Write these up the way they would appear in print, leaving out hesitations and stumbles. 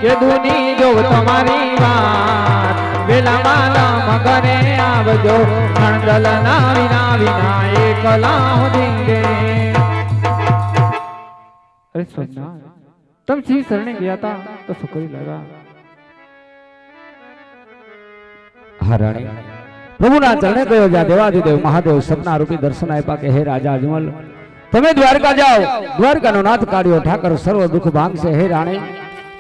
કેદુની જો તમારી વાત વેલા માલા મગરે આવજો મંડલ ના વિના એકલા દીંગે અરે સોના તમ શિવ શરણે ગયા હતા તો શું કરી લાગા હરાણી પ્રભુના ચરણે કયો જા દેવાધિદેવ મહાદેવ સપના રૂપી દર્શન આપ્યા કે હે રાજા અજમલ તમે દ્વારકા જાઓ દ્વારકાનો નાથ કાઢ્યો ઠાકર સર્વ દુઃખ ભાંગશે હે રાણી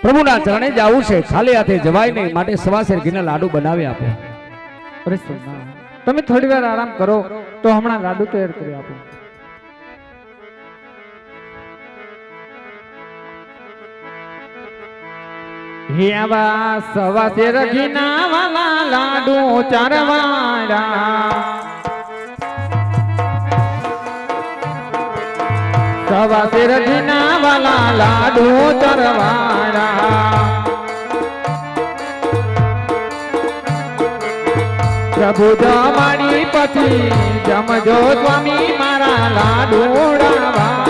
પ્રભુના ચરણે જાવું છે ખાલી હાથે જવાય નહીં માટે સવાસેર ઘીના લાડુ બનાવી આપો અરે સોના તમે થોડી વાર આરામ કરો તો હમણાં લાડુ તૈયાર કરી આપો હેવા સવાસેર ઘીના વાલા લાડુ ચારવાડા સવાસેર ઘીના વાલા લાડુ ચારવાડા પ્રભુ જમાડી પછી જમજો સ્વામી મારા લાડુડાવાળા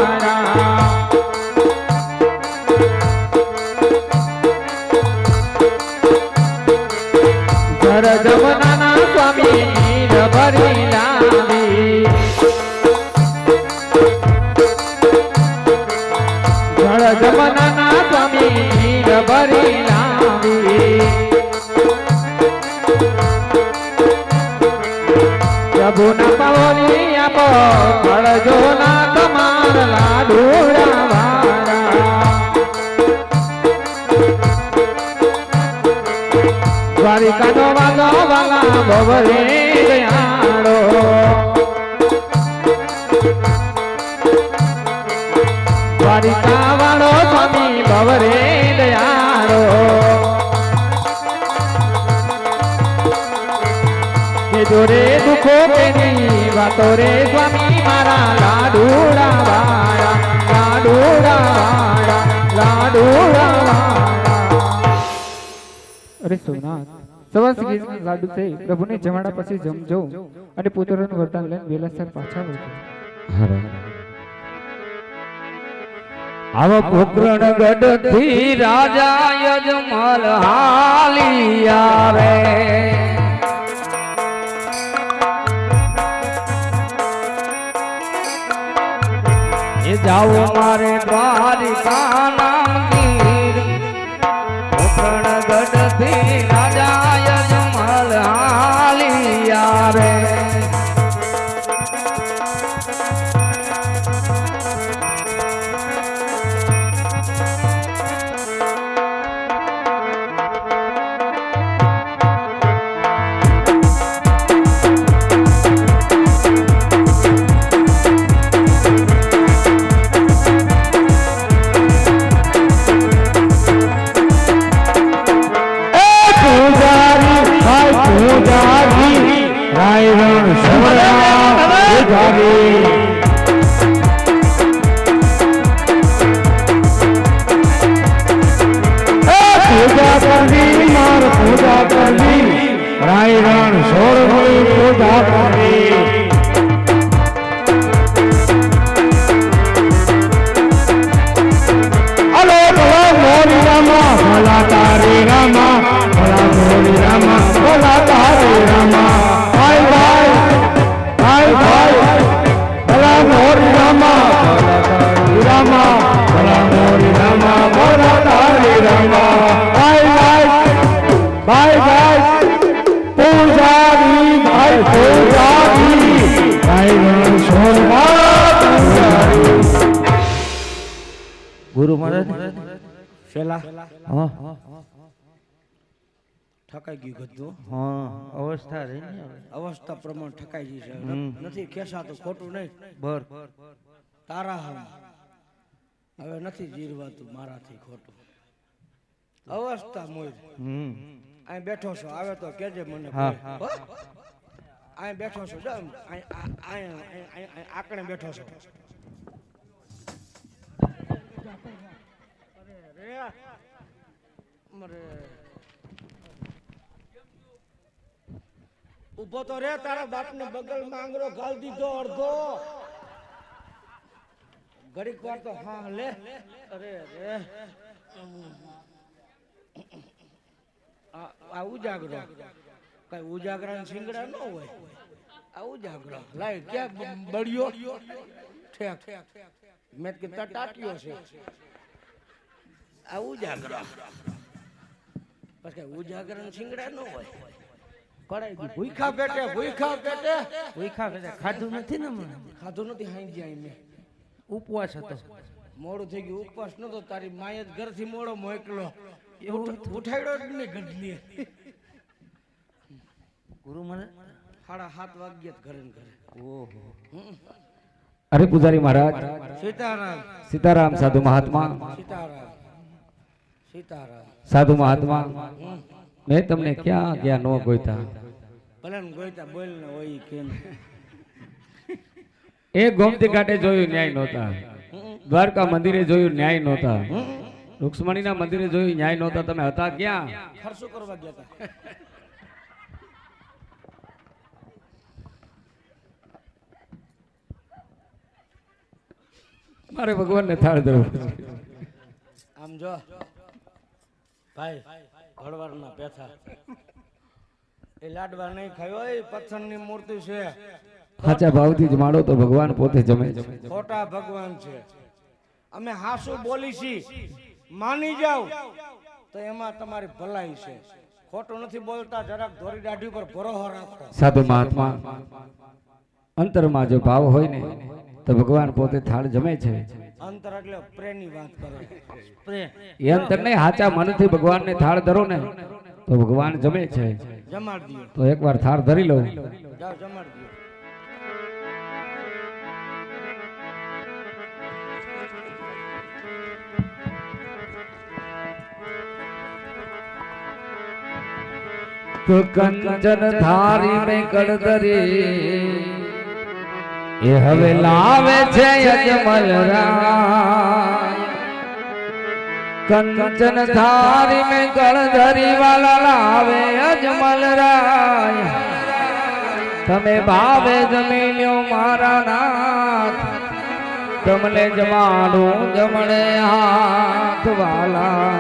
ઘર જમનાના સ્વામી ભરી લાવી ઘર જમનાના સ્વામી ભરી લાવી પ્રભુના પાવની આપો કળજો ના તમાર લાડુડાવાળા દ્વારિકાનો વાલો વાલા બવરે દયાળો દ્વારિકા વાળો સ્વામી બવરે દયાળો જોરે દુખો કેની વાતો રે સ્વામી મારા લાડુડાવાળા લાડુડાવાળા લાડુડાવાળા અરે સોનાથ સવાસ ગીતના લાડુ થઈ પ્રભુને જમાડા પછી જમજો અને પુત્રોનું વરદાન લઈને વેલાસર પાછા વળજો આવ પોકરણ ગઢથી રાજા યજમલ હાલી આવે જાઓ મારે દ્વારિકાના મંદિર પોકરણ ગઢથી રાજા યજમલ હાલી આવે ગુરુ મહારાજ શેલા હા ઠકાઈ ગયું ગધું હા અવસ્થા રહી ને અવસ્થા પ્રમાણે ઠકાઈ ગઈ છે નથી ખેસાતું ખોટું નહીં બર તારા હવે નથી જીરવાતું મારાથી ખોટું અવસ્થા મોજ અહીં બેઠો છો આવે તો કેજે મને અહીં બેઠો છો આકડે બેઠો છો ઉભો તો રે તારા બાપ ને બગલ માં આંગળો ગાલ દીધો અડધો ઘડીક વાર તો હા લે. અરે અરે આ ઉજાગરો કઈ ઉજાગરા સિંગડા ન હોય. આ ઉજાગરો લાય ક્યાં બળ્યો ઠેક મેં કે ટાટ્યો છે. આ ઉજાગરો પછી ઉજાગરા સિંગડા ન હોય. કરાઈ દી ભૂખા પેટે ખાધું નથી ને મને. ખાધું નથી હાઈ જાય મેં ઉપવાસ હતો. મોડું થઈ ગયું. ઉપવાસ નતો. તારી માએ જ ઘરથી મોડો મોકલો. ઉઠાડ્યો જ નહીં ગઢલી. ગુરુ મને 7:30 વાગ્યા ઘરે ને ઘરે. ઓહો. અરે પૂજારી મહારાજ, સીતારામ સીતારામ સાધુ મહાત્મા, સીતારામ સીતારામ. સાધુ મહાત્મા, મેં તમને ક્યાં ક્યાં નો ગોઈતા. ભલે ને ગોઈતા બોલ ને હોય કેમ. એક ગોમતી ઘાટે જોયું ન્યાય નહોતા, દ્વારકા મંદિરે જોયું ન્યાય નહોતા, રૂક્ષ્મણીના મંદિરે જોયું ન્યાય નહોતા. તમે હતા ક્યાં? ખર્ચો કરવા ગયા હતા. મારે ભગવાનને થાળ ધરવું. આમ જો ભાઈ ઘડવારના પેથા એ લાડવા નહીં ખાયો. એ પથ્થરની મૂર્તિ છે. સાચા ભાવથી જ માળો તો ભગવાન પોતે જમે છે. ખોટા ભગવાન છે. અમે હાસુ બોલી છી માની જાવ તો એમાં તમારી ભલાઈ છે. ખોટું નથી બોલતા. જરાક ધોરી દાઢી પર ભરોસો રાખો. સાધુ મહાત્મા, અંતરમાં જો ભાવ હોય ને તો ભગવાન પોતે થાળ જમે છે. અંતર એટલે પ્રેમની વાત કરે. પ્રેમ. એ અંતર નહીં, સાચા મનથી ભગવાનને થાળ ધરો ને તો ભગવાન જમે છે. જમાડ દો. તો એકવાર થાળ ધરી લો. જાઓ જમાડ દો. તો કંચન ધારી મેં કળધરી એ હવે લાવે છે અજમલ રાય. કંચન ધારી મેં કળધરી વાલા લાવે અજમલ રાય. તમે ભાવે જમી લ્યો મારા નાથ, તમને જમાડું જમણે હાથ વાલા,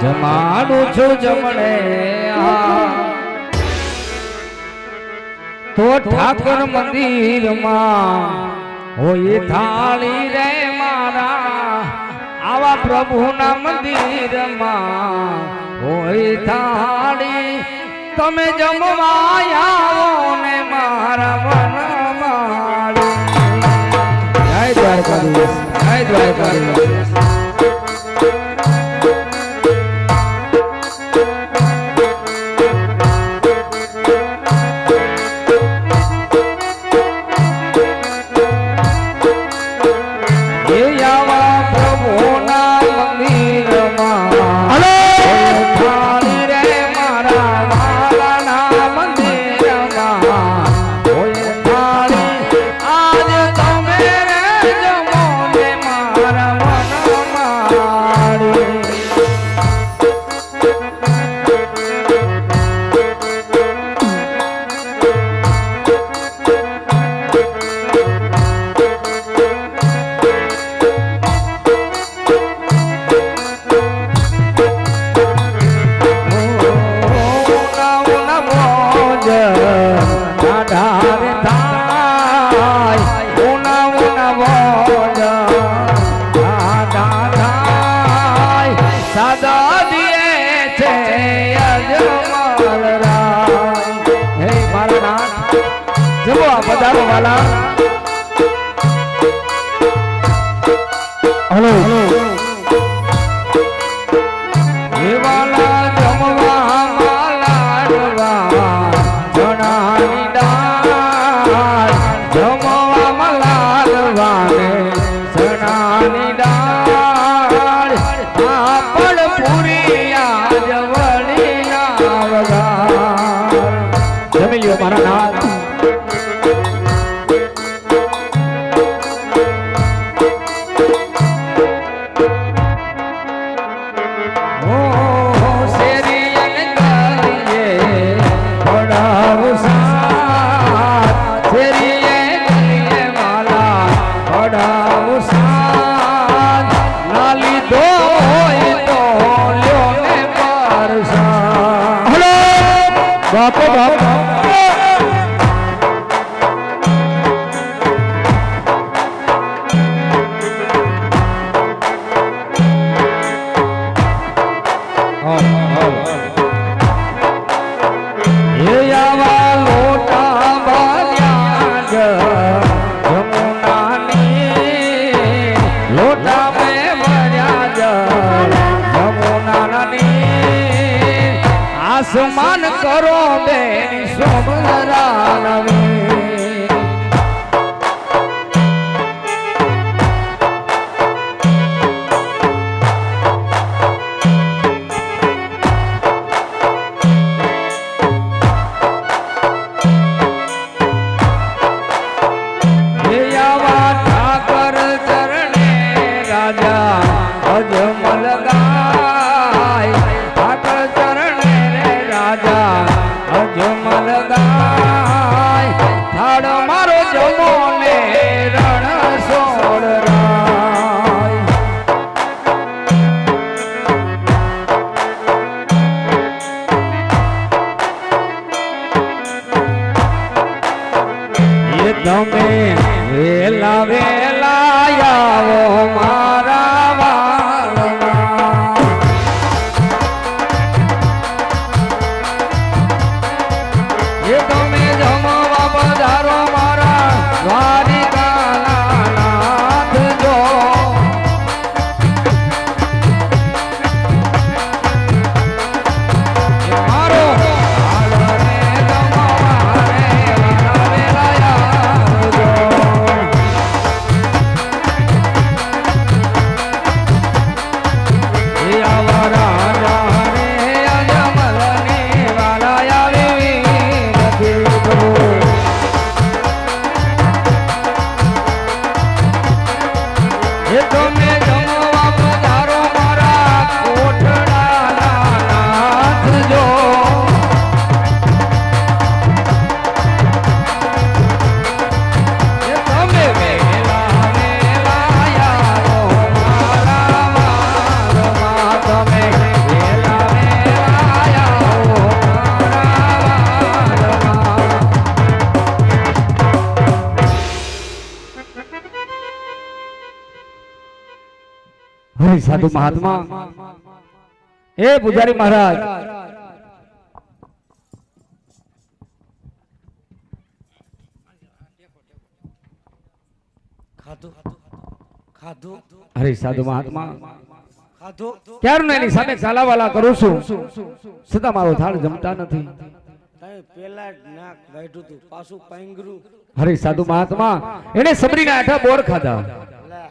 જમાડું છું જમણે હાથ. તો ઠાકોર મંદિરમાં હોય થાળી રે મારા, આવા પ્રભુના મંદિરમાં હોય થાળી. તમે જમવા આવો ને મારા મનમાં. જય દ્વારકાધીશ, જય દ્વારકાધીશ. બાપો બાપો હે આવા લોટા બાલ્યા જ જમુનાની લોટા મે ભર્યા જ જમુનાની આસમાન કરો બેન શોભરા નવી અજમલ ગાય ઠાકર ચરણે રે રાજા અજમલ ગાય થાળ મારો જમો ને રણ સોળ રાય એ તમે વેલા વેલા આવો મારા વાળમાં એ તમે જમવા પધારો મારા દ્વારિકાના નાથ જો મારો હાલ રે જમવા રે વાલા વેલા આવજો સાધુ મહાત્મા એ પૂજારી મહારાજ ખાધું ખાધું અરે સાધુ મહાત્મા ખાધું ક્યારનું એની સામે ચાલાવાલા કરું છું છતાં મારો થાળ જમતા નથી તઈ પેલા જ નાક વાઢ્યું તું પાછું પાંગરું હરે સાધુ મહાત્મા એને સબરીના આઠા બોર ખાધા લે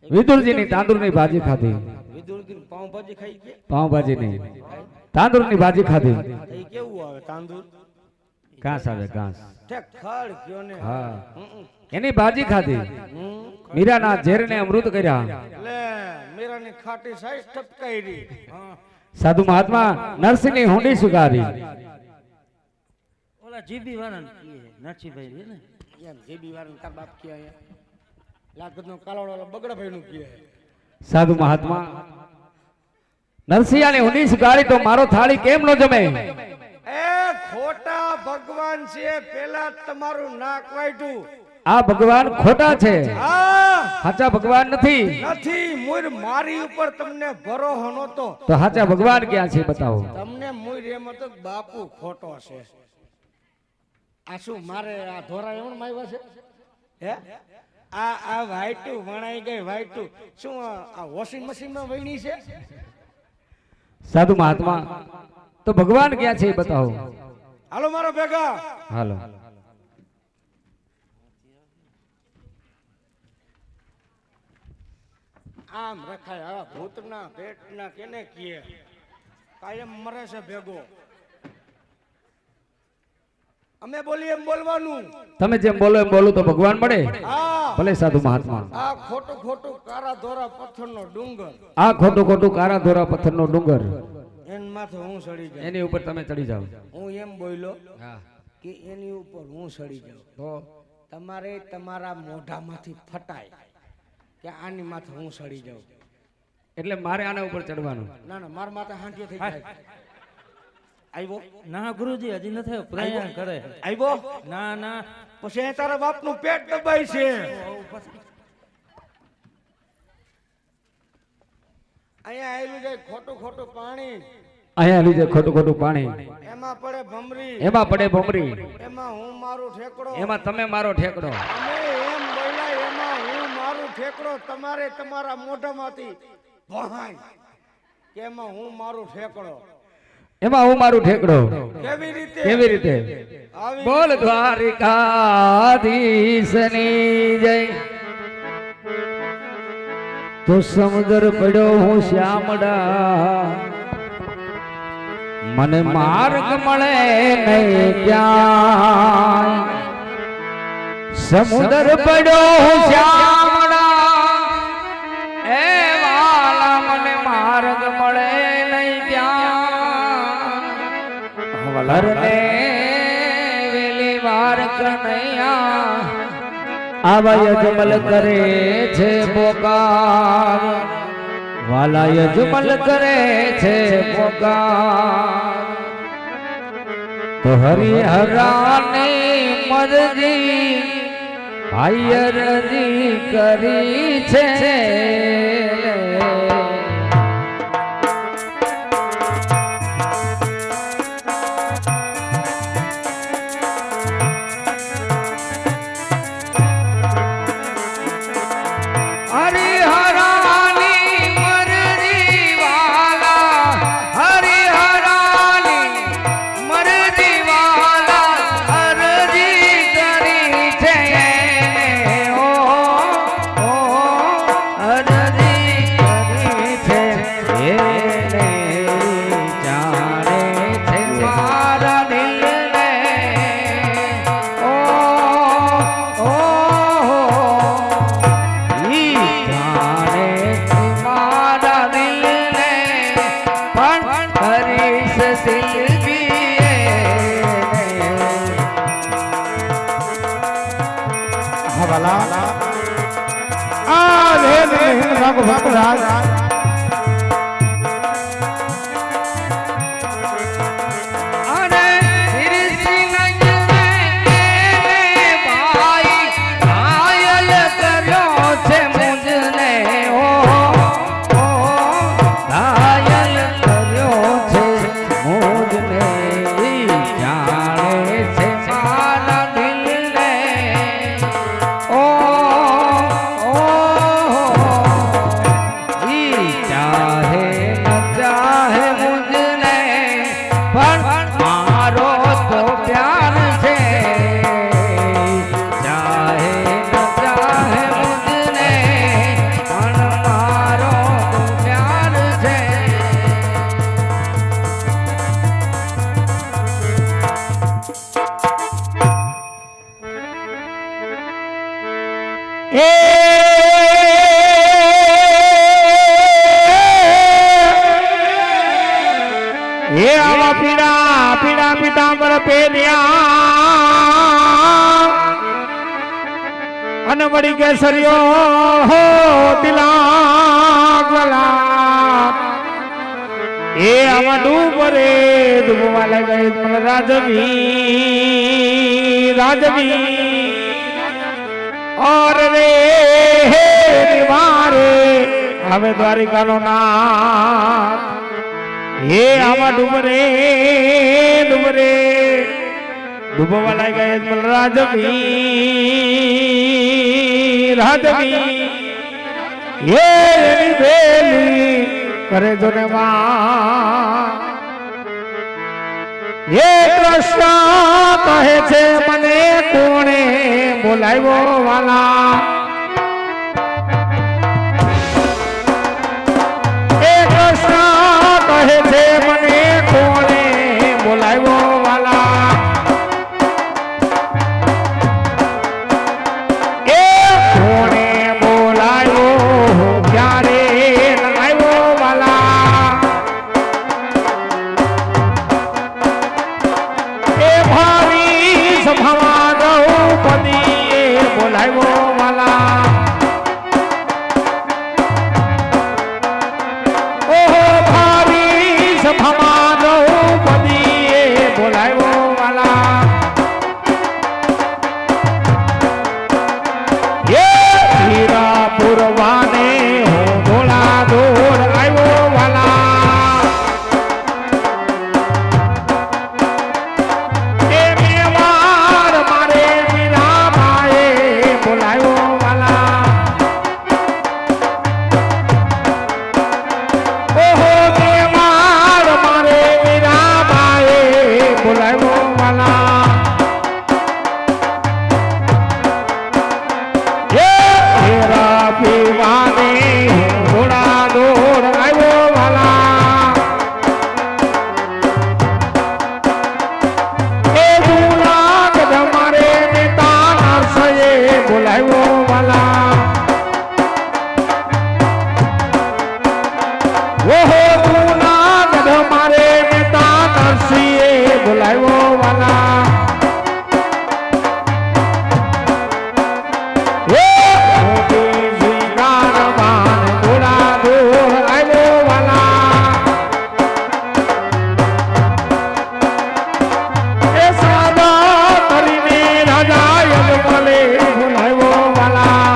વિદુરજીની તાંદુરની ભાજી ખાધી વિદુરજી પાવભાજી ખાઈ ગયા પાવભાજી નહીં તાંદુરની ભાજી ખાધી એ કેવું આવે તાંદૂર ઘાસ આવે ઘાસ ઠેક ખડ કયો ને હા એની ભાજી ખાધી મીરાના ઝેરને અમૃત કર્યા લે મીરાની ખાટી સાઈઝ ટપકાઈ સાધુ મહાત્મા નરસિંહની હુંડી સુગારી ઓલા જીબી વાળા નરસિંહભાઈ રે ને એમ જેબી વાળા તાર બાપ કે આયા લાગતનો કાલોડો બગડા ભાઈ નું કે સાધુ મહાત્મા નરસિંહાની હુંડી સુગારી તો મારો થાળી કેમ ન જમે એ ખોટા ભગવાન છે પેલા તમારું નાક વાઢ્યું આ ભગવાન ખોટા છે હા સાચા ભગવાન નથી નથી મુર મારી ઉપર તમને ભરોસો નહોતો તો સાચા ભગવાન ક્યાં છે બતાવો તમને મુર એમ હતો કે બાપુ ખોટો છે આ શું મારે આ ધોરા એવણ માવ્યા છે હે આ વાઈટું વણાઈ ગઈ વાઈટું શું આ વોશિંગ મશીન માં વણી છે સાધુ મહાત્મા તો ભગવાન ક્યાં છે એ બતાવો હાલો મારો ભેગા હાલો આમ રખાય હા ભૂતના પેટના કેને કીએ કાયમ મરે છે ભેગો અમે બોલીએ એમ બોલવાનું તમે જેમ બોલો એમ બોલું તો ભગવાન મળે હા ભલે સાધુ મહાત્મા આ ખોટું ખોટું કારા ધોરા પથ્થરનો ડુંગર આ ખોટું ખોટું કારા ધોરા પથ્થરનો ડુંગર એન માથે હું સડી જાઉં એની ઉપર તમે ચડી જાઓ હું એમ બોલ્યો કે એની ઉપર હું સડી જાઉં તો તમારે તમારા મોઢામાંથી ફટાય કે આની માથે હું સડી જાઉં એટલે મારે આના ઉપર ચડવાનું ના ના મારા માથે હાંઠિયો થઈ જાય આવ્યો ના ગુરુજી હજી નથી આવ્યો, પ્રયાણ કરે. આવ્યો ના ના પછી અહીં તારા બાપનું પેટ દબાય છે. અહીંયા આવેલું જાય ખોટું ખોટું પાણી, અહીંયા લીધે ખોટું ખોટું પાણી, એમાં પડે ભમરી, એમાં પડે ભમરી, એમાં હું મારું ઠેકડો, એમાં તમે મારો ઠેકડો. અમે એમ બોલ્યા એમાં હું મારું ઠેકડો, તમારે તમારા મોઢામાંથી વહાય કે એમાં હું મારું ઠેકડો. એમાં હું મારું ઠેકડો. કેવી રીતે? કેવી રીતે? આવી બોલ દ્વારિકાધીશની જય. તો સમુદ્ર પડ્યો હું શ્યામડા, મને માર્ગ મળે નહીં ક્યાં. સમુદ્ર પડ્યો હું શ્યામડા, એ વાલા મને માર્ગ મળે નહીં ક્યાં. વલરને વેલી વાર કનૈયા, આવા યજમલ કરે છે પોકાર. વાલા યજમલ કરે છે પોકાર. તો હરિહરાની મરજી ભાઈયરજી કરી છે. પીડા પીડા પીતાંબર પેન્યા અને વળી કેસરિયો હો તિલાક એ આમાં ડૂબરે ડૂબવા લાગે રાજવી રાજવી और रे मारे हमें द्वारिका नो नाथ ये आवा डूबरे डूबरे डूबवा लागे રાજવી રાજવી ये बेली करे जो ने मां ये कृष्ण कहे छे मने कोणे बोलाव्यो वाला ये कृष्ण कहे छे मने कोणे बोलाव्यो वाला ए कोणे बोलाव्यो क्यारे लगाव्यो वाला सभा द्रौपदी बोलाव्यो वाला ઓહો જૂના ગઢ મારે નેતા નરસિંહે બોલાવ્યો વાલા એ મોટી સ્વીકાર માન થોડા દૂર આવ્યો વાલા એ સાદા કરીને રાજા યજમલે બોલાવ્યો વાલા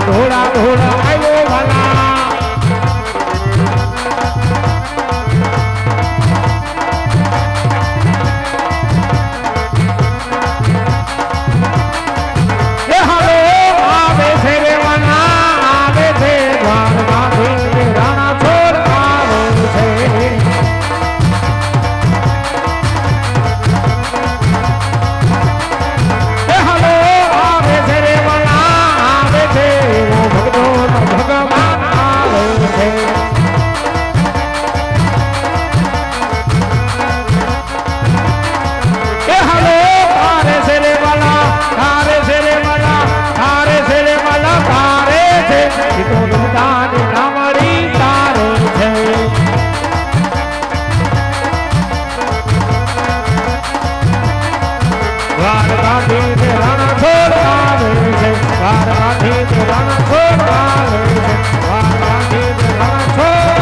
ધોળા ધોળા આવ્યો વાલા એ હાલો આવે છે રે વાલા આવે છે દ્વારકાથી રાણા છોડ આવે છે એ હાલો આવે છે રે વાલા આવે છે ભગવાન આવે છે એ હાલો તારે છે રે વાલા તારે છે રે વાલા તારે છે રે વાલા તારે છે એ તો દુદાની નામરી તારે છે દ્વારકાથી તે રાણા છોડ આવે છે દ્વારકાથી તે રાણા છોડ આવે છે દ્વારકાથી તે રાણા છોડ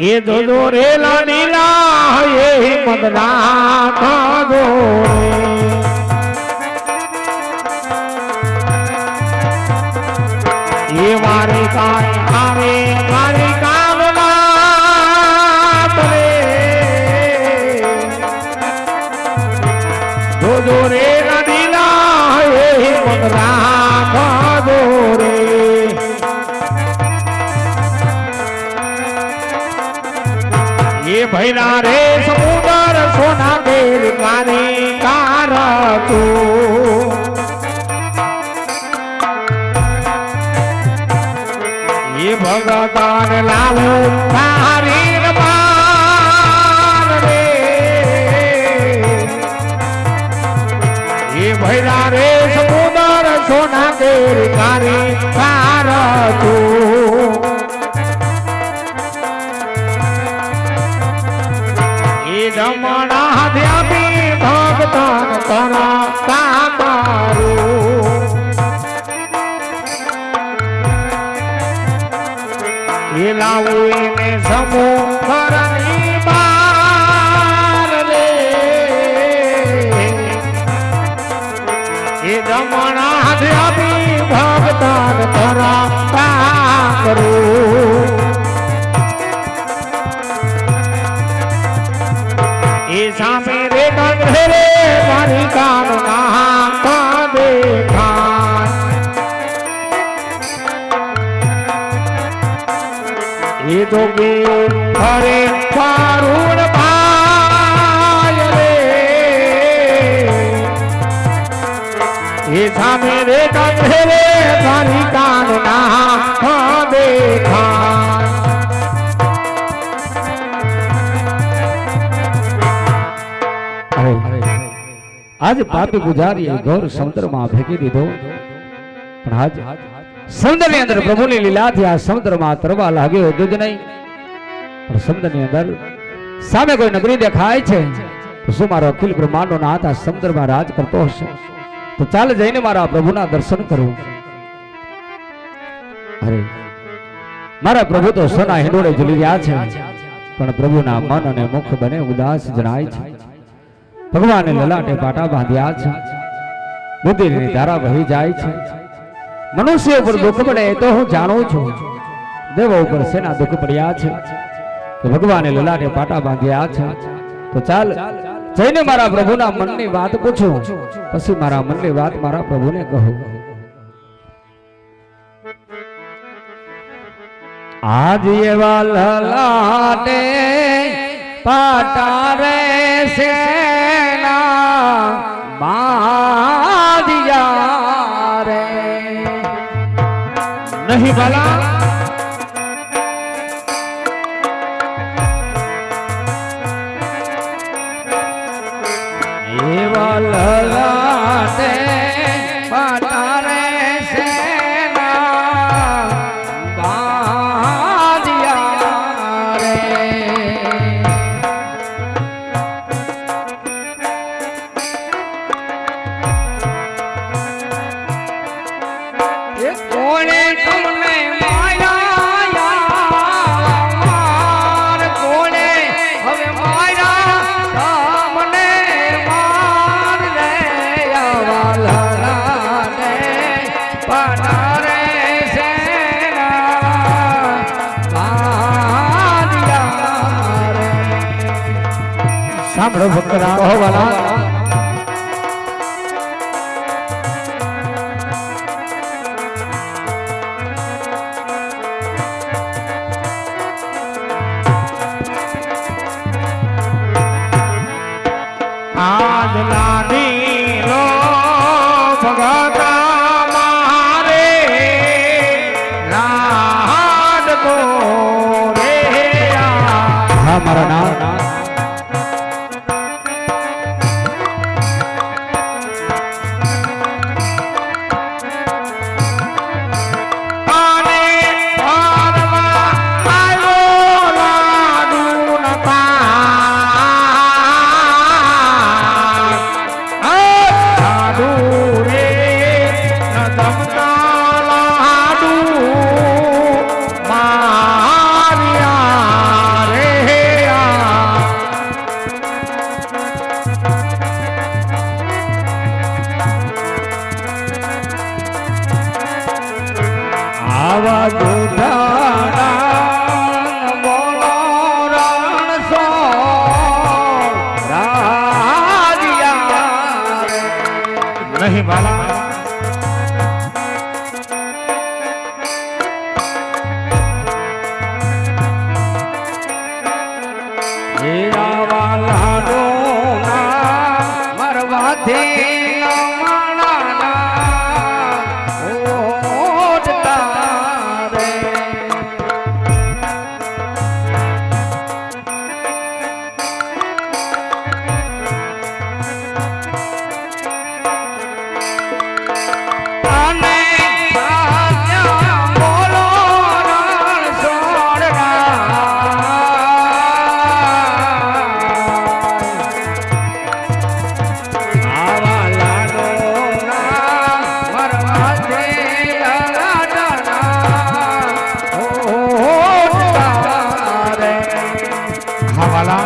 એ દોદો રેલા નીલા એ મદના કાગો એ મારી કાય આવે મારી કામના તરે દોદો રેલા નીલા એ મદના કાગો રે એ ભૈરા રે સમુદર સોના બેર મારી કાર તું એ ભગવાન લાવું તારી રબાન રે એ ભૈરા રે સમુદર સોના બેર મારી કાર તું જમણા ધ્યાબી ભગતન તરા કામારું એ લાવું એને સમુખરની બાર રે એ જમણા ધ્યાબી ભગતન તરા કામારું એ સામે રે કંધે રે મારી કામના કા દેખાય એ તો ગયો હરે પારુણ ભાય રે એ સામે રે કંધે રે મારી કામના કા દેખાય આજ પાપી ગુજારીએ ઘોર સમુદ્રમાં ફેંકી દીધો પણ આજ સમુદ્રની અંદર પ્રભુની લીલાથી આ સમુદ્રમાં તરવા લાગ્યો એટલું જ નહીં પણ સમુદ્રની અંદર સામે કોઈ નગરી દેખાય છે તો શું મારો અખિલ બ્રહ્માંડનો નાથ આ સમુદ્રમાં રાજ કરતો હશે તો ચાલ જઈને મારા પ્રભુના દર્શન કરું અરે મારા પ્રભુ તો સોના હિંડોળે ઝૂલી રહ્યા છે પણ પ્રભુના મન અને મુખ બને ઉદાસ જણાય છે ભગવાને લલાટે પાટા બાંધ્યા છે બુદ્ધિની ધારા વહી જાય છે મનુષ્ય ઉપર દુઃખ પડે તો હું જાણું છું દેવો ઉપર શેના દુઃખ પડ્યા છે કે ભગવાને લલાટે પાટા બાંધ્યા છે તો ચાલ જઈને મારા પ્રભુના મનની વાત પૂછું પછી મારા મનની વાત મારા પ્રભુને કહું આજ એવા લલાટે પાટા રે સેના બાંધિયા રે નહીં ભલા એવા લલાટે પાટારે સેના બાંધિયા રે કોણે તમને માયા કોણે હવે માયા તમને માર રે આવા રે પાટારે સેના બાંધિયા રે સાંભળો ભક્તરા કહોવાલા આજ લાડી લો ભગતા મારે લાડ કો રે હા મારા નામ આવા દુધાણા બોલો રણ સો રાજિયા નહીં બાલા એ આવા લાડો ના મરવાથી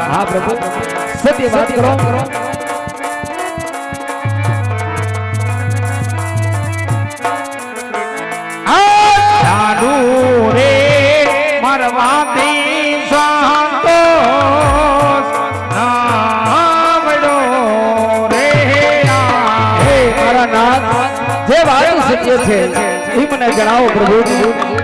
હા પ્રભુ સત્ય વાત કરો સાધુ રે મરવાથી સંતોષ નામડો રે મારા નાથ જે વાત સત્ય છે એ મને જણાવો પ્રભુ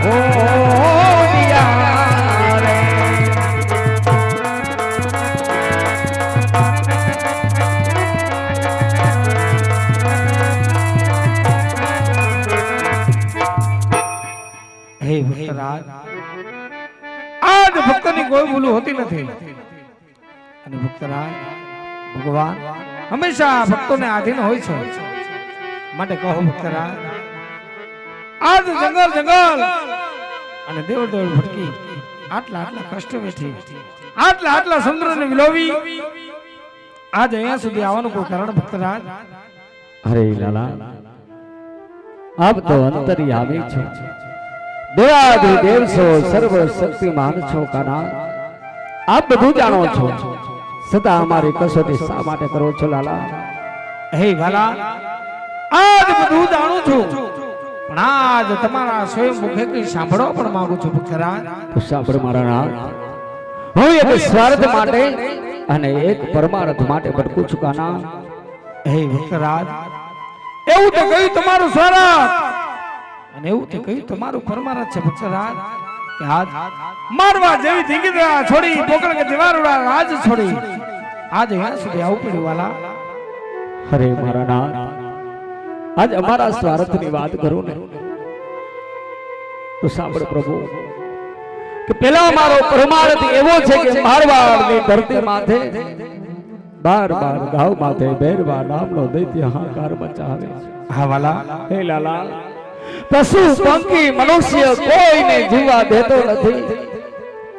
Oh હે ભક્તરાજ, આજ ભક્તની કોઈ ભૂલ હોતી નથી અને ભક્તરાજ ભગવાન હંમેશા ભક્તોને આધીન હોય છે. માટે કહો ભક્તરાજ, આજ જંગલ અને દેવળ ભટકી આટલા કષ્ટ વેઠી આટલા સમુદ્રને વિલોવી આજ અહીંયા સુધી આવવાનું કોઈ કારણ ભક્તરાજ? અરે લાલા, આપ તો અંતર્યામી છો, દેવાધિદેવ છો, સર્વ શક્તિમાન છો કાના. આપ બધું જાણો છો, છતાં અમારી કસોટી શા માટે કરો છો લાલા? હે વાલા, આજ બધું જાણું છું, પણ આજ તમારા સ્વયં મુખે કઈ સાંભળવા પણ માંગુ છું ભક્તરાજ. સાંભળ મારા નાથ, હું એક સ્વાર્થ માટે અને એક પરમાર્થ માટે ભટકું છું કાના. હે ભક્તરાજ, એવું તો કહ્યું તમારું સ્વાર્થ અને એવું તો કહ્યું તમારું પરમાર્થ છે ભક્તરાજ, કે આજ મારવા જેવી જિંદગી છોડી પોકળ કે દિવારુડા રાજ છોડી આજ અહીંયા સુધી આવું પડ્યું વાલા. અરે મારા નાથ, આજ અમારા સ્વાર્થની વાત કરું ને તો સાંભળ પ્રભુ, કે પેલા મારો પરમાર્થ એવો છે કે મારવાડની ધરતી માથે બાર ગાવ માથે બેરવા નામનો દૈત્ય હાહાકાર મચાવે છે. હા વાલા, હે લાલા, પશુ પંખી મનુષ્ય કોઈને જીવવા દેતો નથી.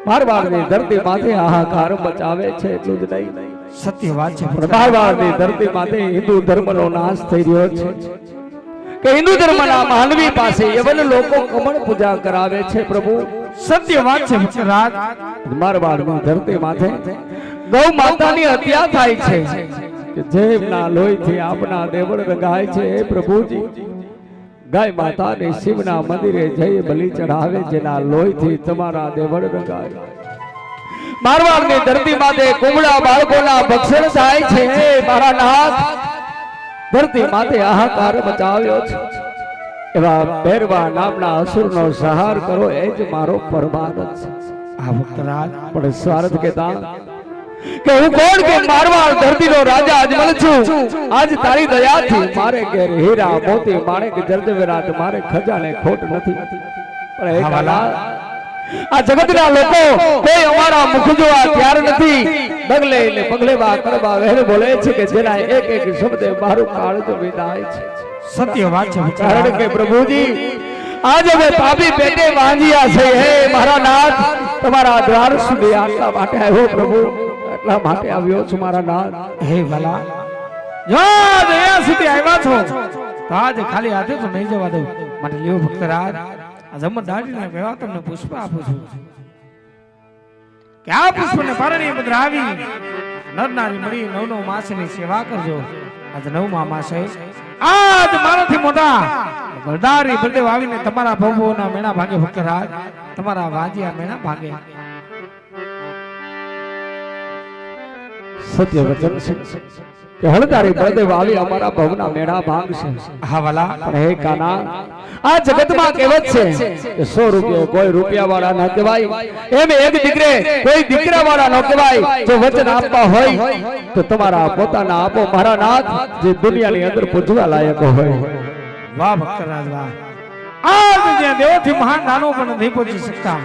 મારવાડની ધરતી માથે હાહાકાર મચાવે છે. એટલું જ નહીં, સત્ય વાત છે. મારવાડની ધરતી માથે હિન્દુ ધર્મનો નાશ થઈ રહ્યો છે, કે હિન્દુ ધર્મના માનવી પાસે એવન લોકો કમળ પૂજા કરાવે છે. પ્રભુ સત્ય વાત છે ભક્તરાજ. મારવાડની ધરતી માથે ગૌ માતાની હત્યા થાય છે, કે જેમના લોહીથી આપના દેવળ રંગાય છે. હે પ્રભુજી, ગાય માતાને શિવના મંદિરે જઈ બલિ ચઢાવે, જેના લોહીથી તમારા દેવળ રંગાય. મારવાડની ધરતી માથે કુમળા બાળકોના ભક્ષણ થાય છે. હે મારા નાથ, ધરતી માથે હાહાકાર મચાવ્યો છે. એવા બેરવા નામના અસુરનો સંહાર કરો, એ જ મારો પરમાર્થ છે. આ ભક્તરાજ, પણ સ્વાર્થ કેતા કે હું કોણ કે મારવાડ ધરતીનો રાજા અજમલ છું. આજ તારી દયાથી મારે ઘેર હીરા મોતી માણેક જર્જવેરાત મારે ખજાને ખોટ નથી. પણ હે કાલા, આ જગતના લોકો કોઈ અમારા મુખ જોવા તૈયાર નથી. ડગલે ને પગલે વા કરવા વહેર બોલે છે, કે જેના એક એક શબ્દે મારું કાળજ વિદાય છે. સત્ય વાત છે કારણ કે પ્રભુજી, આજ અમે પાપી પેટે વાંજ્યા છે. હે મારા નાથ, તમારા દ્વાર સુધી આટલા માટે આવ્યો પ્રભુ, એટલા માટે આવ્યો છું મારા નાથ. હે ભલા, જો દયા સુધી આવ્યા છો તો આજ ખાલી હાથે તો નહીં જવા દઉં. માટે લ્યો ભક્તરાજ, આ જમણ દાડીને કહેવા તમને પુષ્પ આપું છું, કે આ પુષ્પને પારણી પધરાવી નર નારી મળી 9 માસની સેવા કરજો. આજ 9મા માસે આજ મારાથી મોટા ગરદારી બળદેવ આવીને તમારા ભવોના મેણા ભાગે ભક્તરાજ, તમારા વાજિયા મેણા ભાગે. સત્ય વચન છે કે હળદારી બળદેવ આવી અમારા ભવના મેળા ભાગ છે. હા વાલા, પણ હે કાના, આ જગતમાં કહેવત છે કે 100 રૂપિયા કોઈ રૂપિયા વાળા ન કહેવાય, એમ એક દીકરે કોઈ દીકરા વાળા ન કહેવાય. જો વચન આપવા હોય તો તમારા પોતાના આપો મારા નાથ, જે દુનિયાની અંદર પૂજવા લાયક હોય. વાહ ભક્તરાજ વાહ. આજ જ્યાં દેવોથી મહાન નાનો પણ નથી પહોંચી શકતા,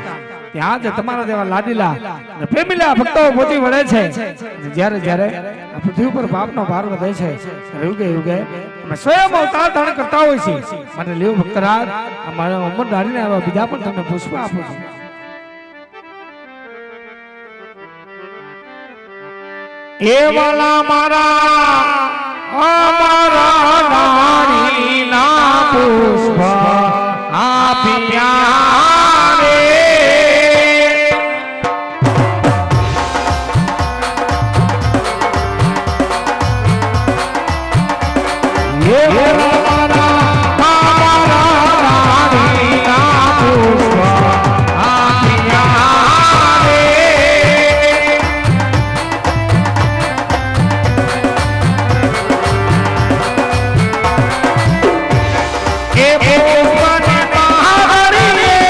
ત્યાં જ તમારા જેવા લાડીલા અને પ્રેમીલા ભક્તો પહોંચી વળે છે. જ્યારે જ્યારે આ પૃથ્વી ઉપર પાપનો ભાર વધે છે, યુગે યુગે અમે સ્વયં અવતાર ધારણ કરતા હોય છે. માટે લેવ ભક્તરાજ, અમારા અમર ધારીને આવા બીજા પણ તમને પુષ્પ આપું છું. એ વાલા મારા અમારા નારીના પુષ્પ આપ્યા રે. એ વાલા અમારા નારીના પુષ્પ આપ્યા રે. એ પુષ્પને મારીએ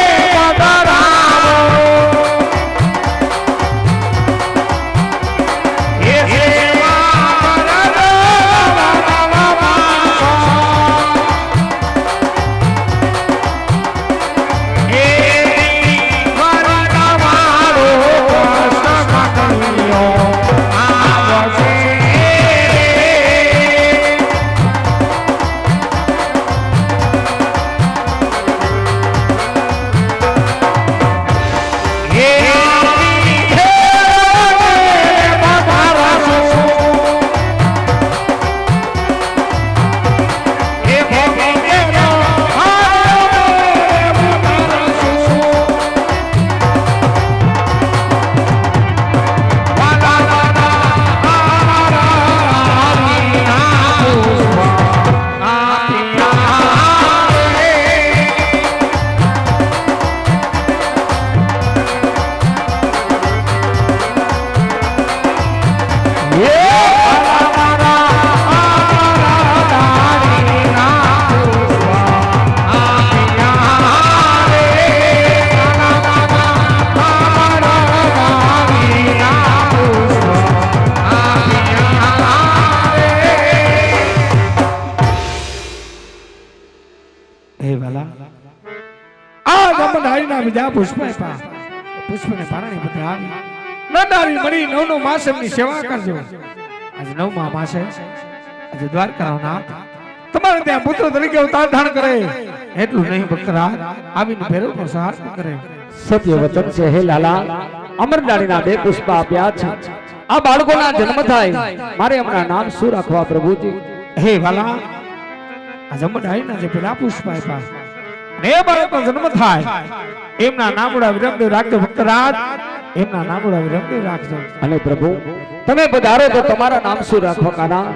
બીજા પુષ્પ આપ્યા પુષ્પને પારણી પત્ર આવી નંદારી મળી નવ માસ એમની સેવા કરજો આજે 9મા માસે આજે દ્વારકાનો નાથ તમારે ત્યાં પુત્ર તરીકે અવતાર ધારણ કરે એટલું નહીં ભક્તરાજ આવીને ભેરવનો સહાર કરે સત્ય વચન છે હે લાલા અમરડાળીના 2 પુષ્પ આપ્યા છે આ બાળકોના જન્મ થાય મારે એમના નામ શું રાખવા પ્રભુજી હે વાલા આ જમડાઈના જે પેલા પુષ્પ આપ્યા ને એ બાળકનો જન્મ થાય એમના નામડા વિરમદેવ રાખજો ભક્તરાજ એમના નામડા વિરમદેવ રાખજો અને પ્રભુ તમે પધારો તો તમારા નામ શું રાખવા કાના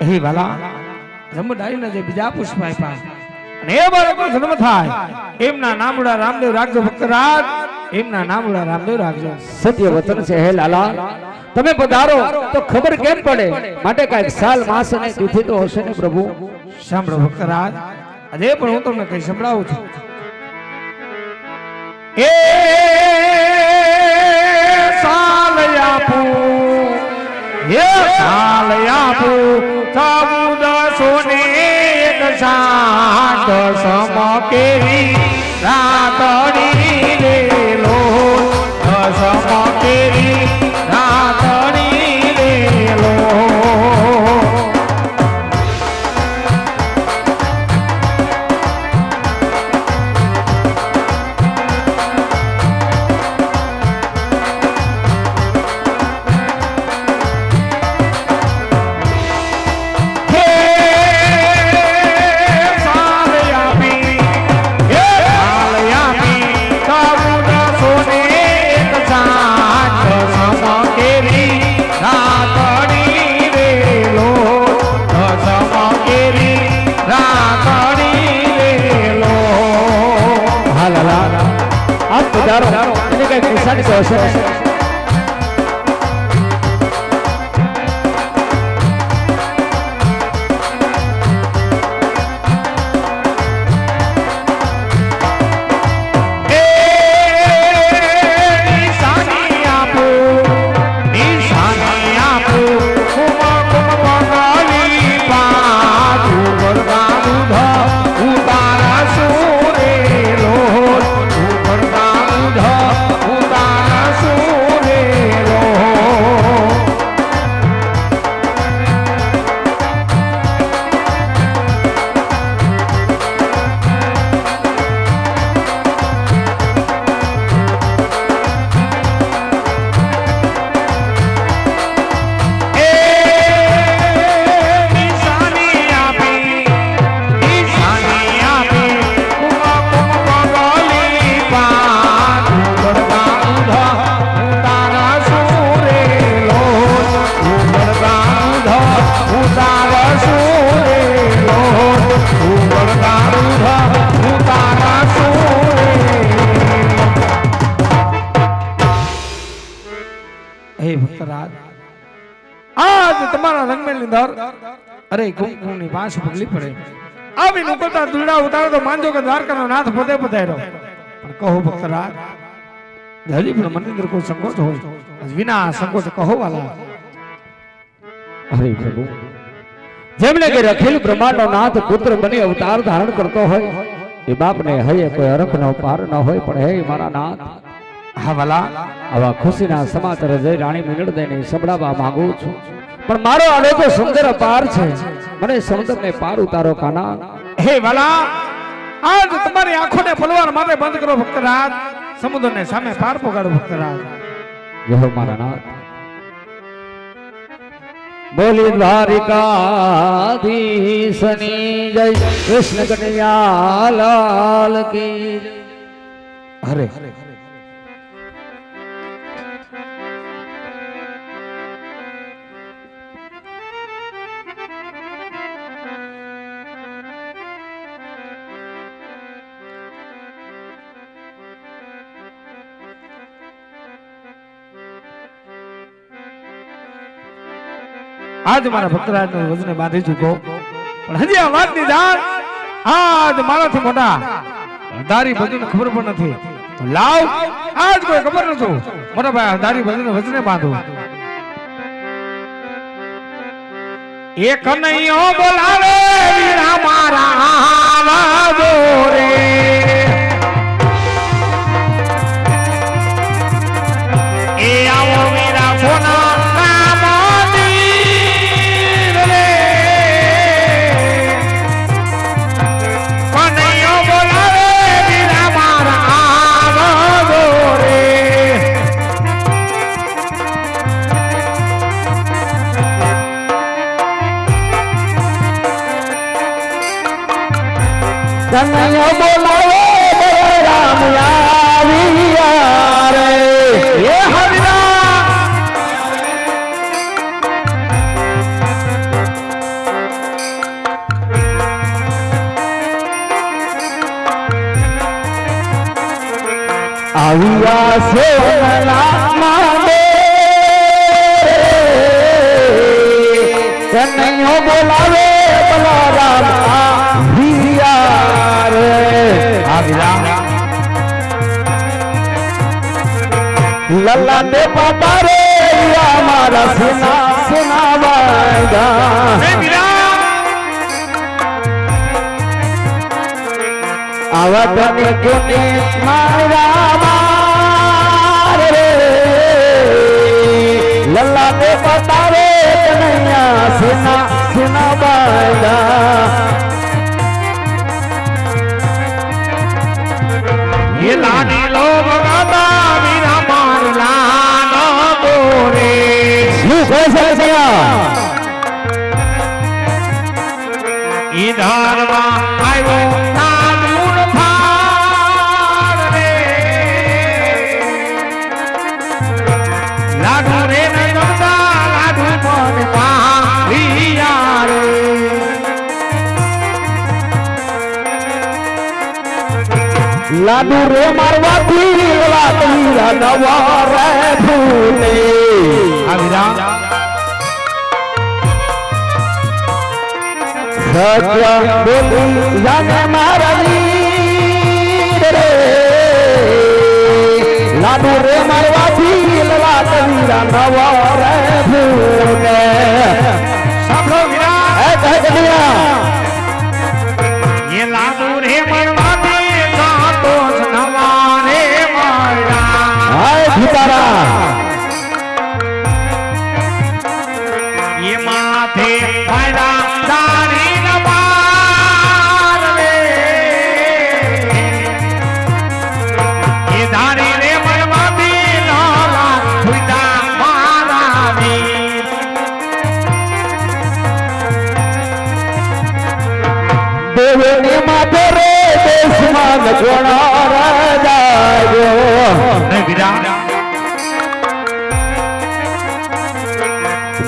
હે વાલા જમડાઈના જે બીજા પુષ્પ આપ્યા અને એ બાળકનો જન્મ થાય એમના નામડા રામદેવ રાખજો ભક્તરાજ એમના નામડા રામદેવ રાખજો સત્ય વચન છે હે લાલા તમે પધારો તો ખબર કેમ પડે માટે કાંઈક સાલ માસ અને તિથિ તો હશે ને પ્રભુ સાંભળો ભક્તરાજ આજે પણ હું તમને કઈ સંભળાવું છું એ સાલ આપું ચૌદ સોને એક સાત સમકેરી રાતડી રેલો સમકેરી રાતડી રેલો એને કઈ નિશાની તો હશે અરે કુમકુમની પાંચ પગલી પડે આવી નુકલતા દુલડા ઉતારો તો માનજો કે દ્વારકાનો નાથ પોતે પધાર્યો પણ કહો ભક્તરાજ હજી પણ મને અંદર કોઈ સંકોચ હોય વિના સંકોચ કહો વાલા અરે પ્રભુ જેમણે કે રખેલ બ્રહ્માંડનો નાથ પુત્ર બની અવતાર ધારણ કરતો હોય એ બાપને હૈયે કોઈ અરખનો પાર ન હોય પણ હે મારા નાથ હા વાલા આવા ખુશીના સમાચાર જય રાણી મિનળ દઈને સંભળાવવા માંગુ છું પણ મારો અનોખો સુંદર પાર છે મને સમુદ્રને પાર ઉતારો કાના હે વાલા આજ તમારી આંખોને પલવાર માટે બંધ કરો ભક્તરાજ સમુદ્રને સામે પાર પોગાડો ભક્તરાજ જય મારા નાથ બોલી દ્વારિકાધીશની જય કૃષ્ણ કનૈયા લાલ કી હરે આજ મારા ભક્તરાજને વજને બાંધી ચૂકો પણ હજી આ વાતની જાણ આજ મારાથી મોટા દારી બધીને ખબર પણ નથી લાવ આજ કોઈ ખબર નથી મોટા ભાઈ દારી બધીને વજને બાંધો એ કનૈયો બોલાવે વીરા મારા દોરે આવ્યા સોનલા માંડે કનૈયો બોલાવે બલારામ હિયા રે આવ્યા લલ્લા ને પાપા રે મારા સેના સેના વાગા આવા તને કોને મારા માર રે લલ્લા ને પતાવે કનૈયા સેના સેના બાંધા ये लाने लोग गाता मीरा मार लानो बोरे શું કહે છે ત્યાં इधर માં આવ્યો નાનું ફાળ રે લાડુ રે નંદા લાડુ મન પારિયા રે લાડુ રે મારવાથી લાતીરા નવા રે ફૂલે આવીરા સત્ય બોલી જાને મારા વીર રે લાડુ રે મારવાથી લાતીરા નવા રે ફૂલે સાંભળો વીરા એ કહે કન્યા ये लाडू रे मरवाती गातो नवा रे माया હાય ભીતારા ये माथे फायदा दारी नवार रे ये दारी रे मरवाती लाला खुदा मारानी દેવને માથે રે દેશમાં ગોણા રાજાયો ને વીરા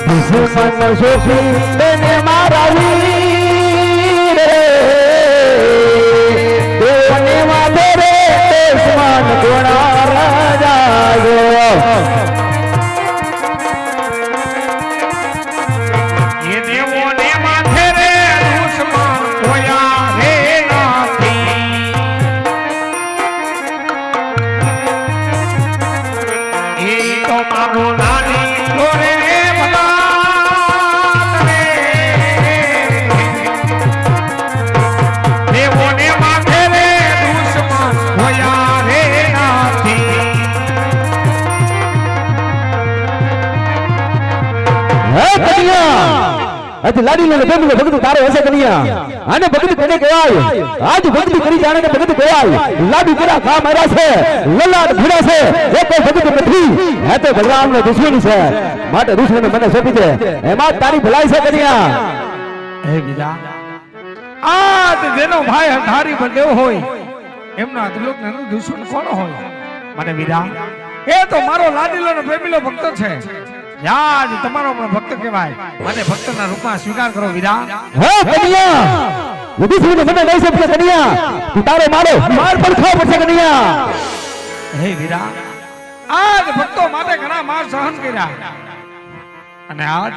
દુશ્મન શોષી લેને મારા વીર રે દેવને માથે રે દેશમાં ગોણા રાજાયો ये देवो ने माथे रे दुश्मन होया रे नाथी ये तो मारो नानी लोरे भला रे देवो ने माथे रे दुश्मन होया रे नाथी હે કન્યા અતિ લાડી ને બેબી ભક્તિ તારે હશે કન્યા આને ભક્તિ કોને કહેવાય આજ ભક્તિ કરી જાણે કે ભક્તિ કહેવાય લાડી પૂરા કામ માર્યા છે લલાટ ભીડા છે એ કોઈ ભક્તિ નથી હે તો ભગવાન નો દુશ્મન છે માટે દુશ્મન મને સોંપી દે એમાં તારી ભલાઈ છે કન્યા હે બીજા આજ જેનો ભાઈ હઠારી બન્યો હોય એમના અધલોક નો દુશ્મન કોણ હોય મને વિદા એ તો મારો લાડીલો નો પ્રેમીલો ભક્ત છે યાદ તમારો પણ ભક્ત કહેવાય મને ભક્તના રૂપમાં સ્વીકાર કરો વિદા હે કન્યા દુશ્મન મને નહીં સોંપે કન્યા તું તારે મારો માર પર ખાવ પડશે કન્યા હે વિદા આજ ભક્તો માટે ઘણા માર સહન કર્યા અને આજ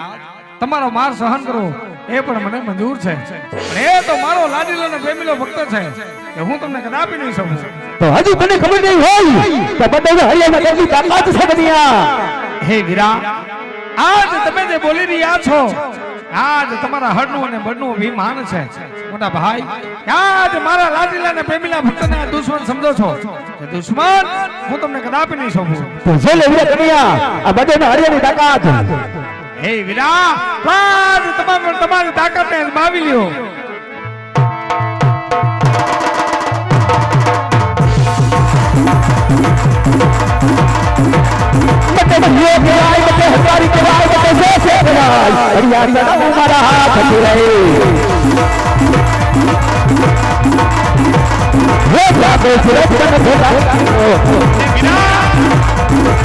તમારો માર સહન કરો એ પણ મને મંજૂર છે પણ એ તો મારો લાડીલો નો પ્રેમીલો ભક્ત છે કે હું તમને કદાપી નહીં સમજું તો હજી તને ખબર નહીં હોય કે બધાને હરિયામાં કેટલી તાકાત છે કન્યા હે વીરા આજ તમે જે બોલી રહ્યા છો આજ તમારા હડનું અને બડનું અભિમાન છે મોટા ભાઈ આજ મારા લાડીલા ને પ્રેમીલા ભક્તને આ દુશ્મન સમજો છો કે દુશ્મન હું તમને કદાપી નહીં સોંપું તો જે લેવી કન્યા આ બધાને હરિયાની તાકાત હે વીરા આજ તમારી તાકાતને અજમાવી લ્યો बटे बलिए गिराए बटे हजारी गिराए बटे जैसे गिराए हरियाणा का हमारा हाथ रहे वो जाते सिर्फ में भेजा करो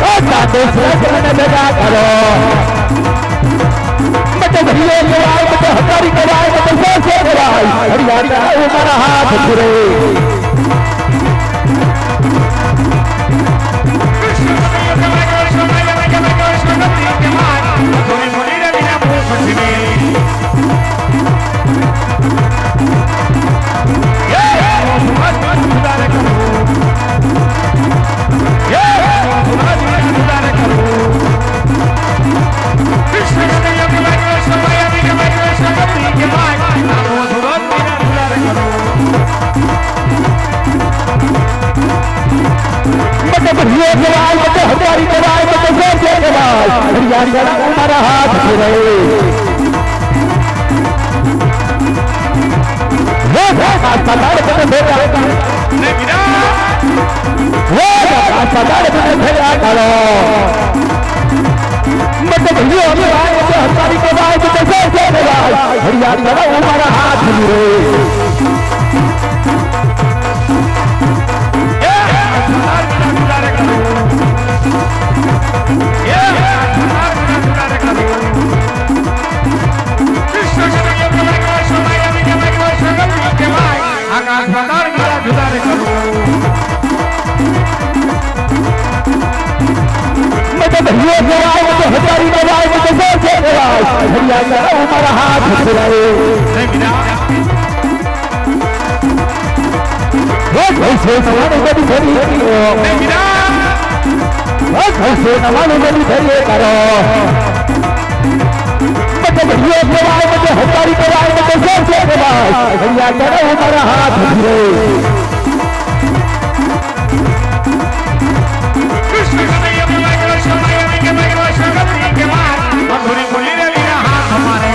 वो जाते सिर्फ में भेजा करो बटे बलिए गिराए बटे हजारी गिराए बटे जैसे गिराए हरियाणा का हमारा हाथ रहे મત ભરિયો જવાય મત હજારી જવાય મત જે જવાય હરિયાળી જરા મારા હાથ ફેરે હે સદાડ મને ફેર્યા ને વીરા હે સદાડ મને ફેર્યા કરો મત ભરિયો જવાય મત હજારી જવાય મત જે જવાય હરિયાળી જરા મારા હાથ ફેરે ભરિયો જવાય મત હજારી જવાય મત જે જવાય હરિયાળી જરા મારા હાથ ફેરે कैसे नवानु बड़ी धरी कैसे नवानु बड़ी धरी करो मत भरियो जवाय मत हजारी जवाय मत जे जवाय हरिया करो हमारा हाथ धरे कृष्ण कन्हैया बोला कृष्ण के शक्ति के मार मधुरी बोली रे वीरा हाथ हमारे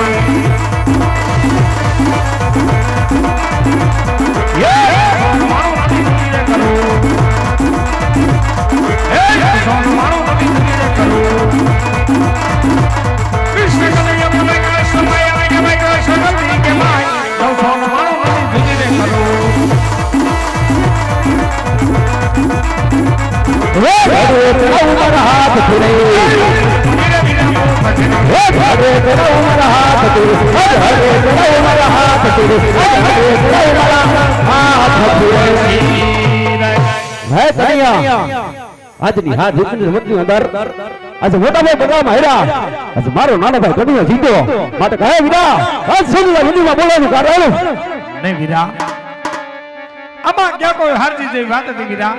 ये कृष्ण कन्हैया बोला कृष्ण के शक्ति के मार सोनो मानो नदी तुझे रे करो हमारा हाथ फिरे हरे तेरा हमारा हाथ फिरे हरे तेरा हमारा हाथ फिरे हरे तेरा हमारा हाथ फिरे है तनिया आज ની હા જીતની રમતની અંદર આજે મોટા ભાઈ બગામ હાર્યા આજે મારો નાનો ભાઈ કદીઓ જીતો માટે કહે વીરા આજ સુધીમાં હિન્દીમાં બોલવાનું કારણ નહીં વીરા આમાં ક્યાં કોઈ હારજી જેવી વાત હતી વીરા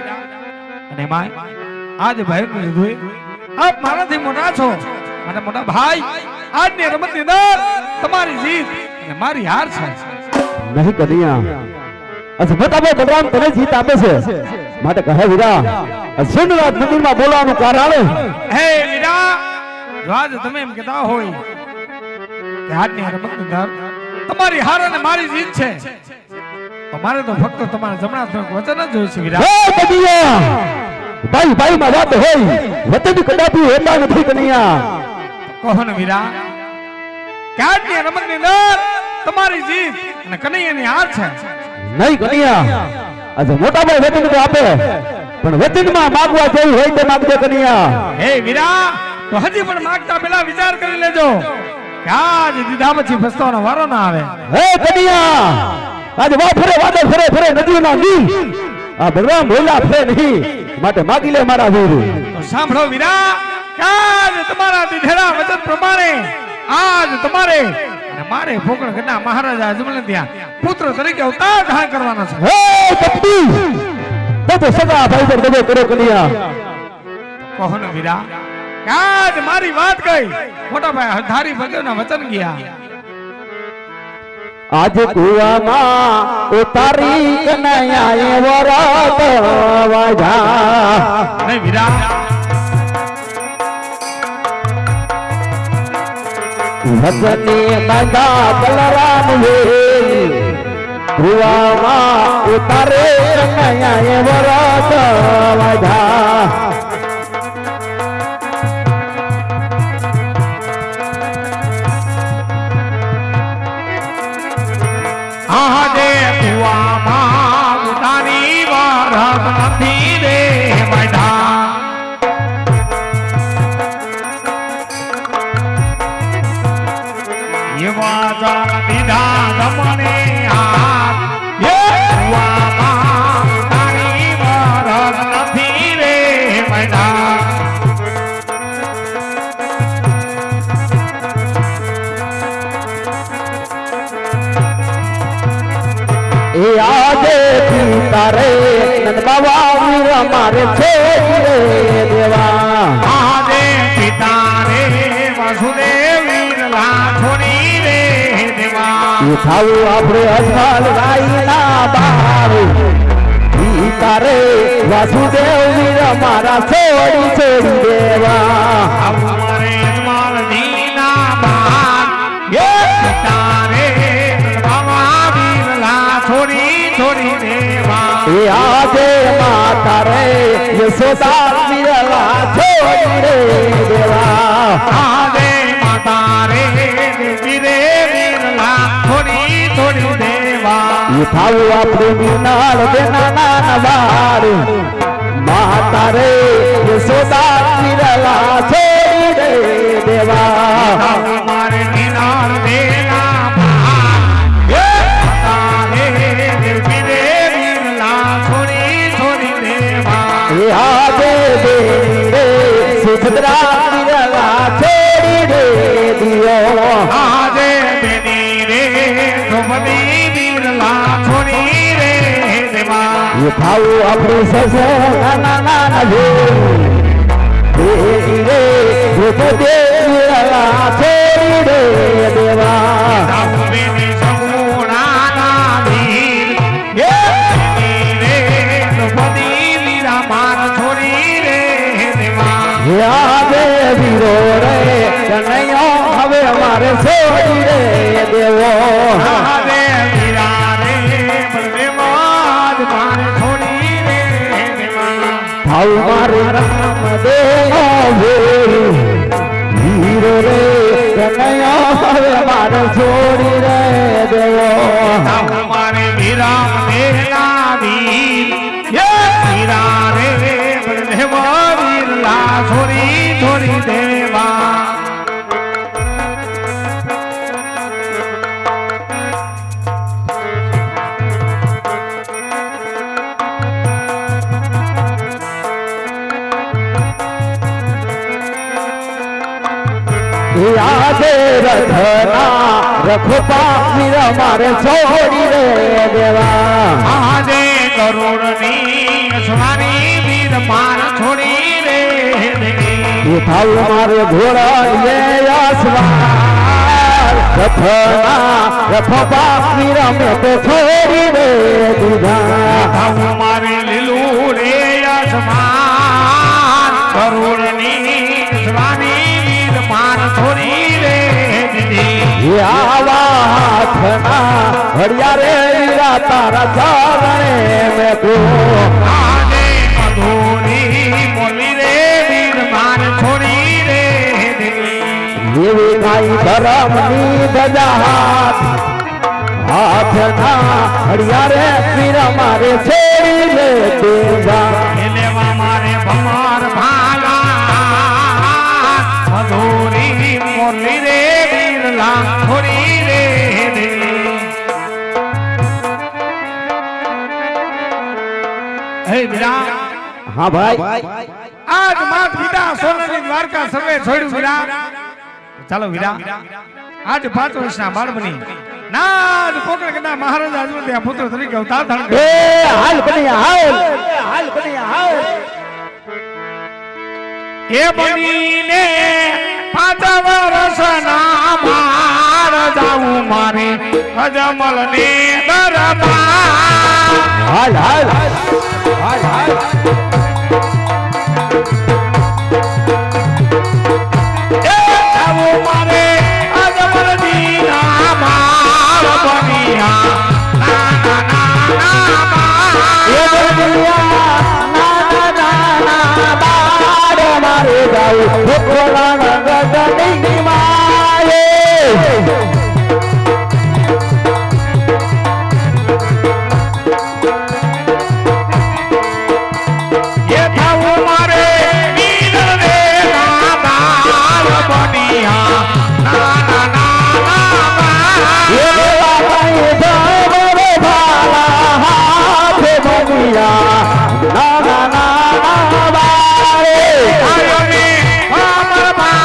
અને માય આજ ભાઈ નું લીધું આપ મારાથી મોટા છો મારા મોટા ભાઈ આજની રમતની અંદર તમારી જીત અને મારી હાર છે નહીં કદીયા આજે મોટા ભાઈ બગામ તને જીત આપે છે માટે કહે વીરા સુનરાજ મંદિરમાં બોલવાનું કારણ હે વીરા જો આજ તમે એમ કહેતા હોય કે આજની રમતની અંદર તમારી હાર અને મારી જીત છે તો મારે તો ફક્ત તમારા જમણા હાથનું વચન જ જોઈશે વીરા હે કદીયા ભાઈ ભાઈ માં વાત હોય વતન કદાપી હોતા નથી કનૈયા કહો ને વીરા કે આજની રમતની અંદર તમારી જીત અને કનૈયાની હાર છે નહીં કનૈયા આજે મોટા ભાઈ વતન તો આપે પણ વતનમાં માંગવા જેવું હોય તો માંગજો કનૈયા હે વીરા તો હજી પણ માંગતા પહેલા વિચાર કરી લેજો કે આજ દીધા પછી પસ્તાવાનો વારો ના આવે હે કનૈયા આજે વા ફરે વાદળ ફરે ફરે નદીઓના નીર આ બલરામ બોલા ફરે નહીં માટે માગી લે મારા વીર તો સાંભળો વીરા કે આજ તમારા દીધેલા વચન પ્રમાણે આજ તમારે અને મારે ફોકણગઢના મહારાજા અજમલ ત્યાં પુત્ર તરીકે અવતાર ધારણ કરવાનો છે હે કપટી તો સગા ભાઈ પર દબો કરો કનૈયા કહો ને વીરા કે આજ મારી વાત ગઈ મોટા ભાઈ હરધારી ભગવાનના વચન ગયા आज कुआं उतारी कन्हैया वरात वाजा नहीं वीरा भजनी बंदा बलराम ये कुआं उतारे कन्हैया वरात वाजा तारे नंद बाबा वीर मारे छे देवा आदे पिता रे वसुदेव वीर लाछोनी रे देवा ये थाऊ आपरे अस्पताल राई ना बार ई માતા રે વાસુદેવ વીર મારા છોડી છોડી દેવા અમારે માલદીના બાર તારે બાવા વીરલા છોડી છોડી દેવા એ આજે માતા રે યશોદા વીરલા છોડી રે દેવા આદે માતા રે વીરે વીરલા છોડી છોડી દેવા એ થાવું આપણે મીનાળ બેના નાના બાર માતા રે યશોદા વીરલા છોડી રે દેવા અમારે દિનાર દેના તારે વીરે વીરલા છોડી છોડી દેવા એ આજે દેવી રે સુભદ્રા વીરલા છોડી રે દિયો આજે બેની રે સુમતી વીરલા છોડી રે દેવા એ થાવું આપણું સસો નાના નાના દેવી રે દ્રૌપદી વીરલા છોડી રે દેવા સામેની સંગુણાના વીર રે સુમતી વીરા માર છોડી રે દેવા એ આજે વીરો રે કનૈયો હવે અમારે છોડી રે દેવો આજે વીરા રે બલદેવાજ માર છોડી રે દેવા થાવ મારે રામ દેવો વીરો રે કનૈયો હવે અમારે છોડી રે દેવો અમારે વિરામ દેના વીર વીરા રે બલદેવા વીરલા છોડી છોડી દેવા એ આજે રથના રખપા વીર મારે છોડી રે દેવા આજે કરોડની સ્વારી વીર માર છોડી રે દેવી એ થાવ મારે ઘોડા લે અસવાર રથના રખપા વીર મેં તો છોડી રે દીધા અમારે લીલું રે અસમાન કરોડની સ્વારી વીર માર છોડી રે દીધી એ આવા હાથના હરિયા રે વીરા તારા ચારણે મેં કો આજે મધુરી બોલી રે વીર માર છોડી રે દીધી એવી કાઈ ધરમની ધજા હાથના હરિયા રે વીરા મારે છોડી લે દેવા લેવા મારે ભમાર ભાલા મધુરી બોલી રે વીરલા છોડી રે દીધી હે વીરા હા ભાઈ આજ માત વિદા સોનાની દ્વારકા સર્વે છોડ્યું વીરા ચાલો વીરા આજ 5 વર્ષના બાળમની નાદ પોકળ કના મહારાજ આજુ ત્યાં પુત્ર તરીકે અવતાર ધારણ એ કર્યો હાલ બની હાલ એ બનીને 5 વર્ષના માર જાવું મારે અજમલ ને દરબાર હાલ જાવું મારે અજમલ દીના માર બનિયા ના એ દુનિયા નાના નાના બાળ મારે જાઉં ભોળાના ગગનની માએ એ થાવું મારે વીર રે બાળ બનિયા એ ભાઈ ધમરો ભાલા હાથ બનિયા નાના નાના બાળે આયોને અમર બા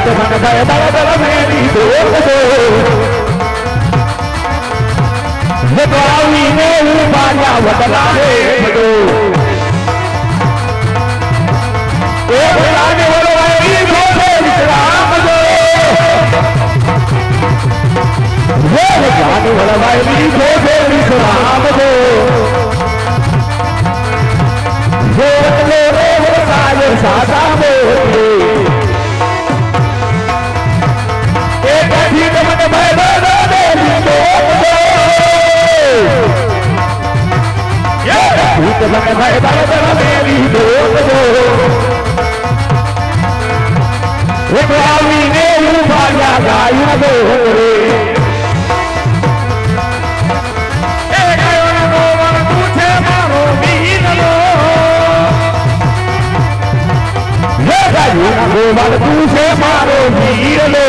ભીત મન ભય દળ દળ મેરી દોર દો હે દ્વાવીને ઉપાડ્યા વડલા રે બધો એ ભલાને વળવાઈ જોડે વિશ્રામ દો હે ભલાને વળવાઈ જોડે વિશ્રામ દો હે એટલે રે સાય સાદા મોતી એ કભી મને ભય દો મેરી દોર દો ભૂત મને ભય દળ દળ મેરી દોર દો તો આવીને ઉભાર્યા ગાયું દો રે એ ગાયોનો ગોવર તું છે મારો વીરલો હે ગાયોનો ગોવર તું છે મારો વીરલો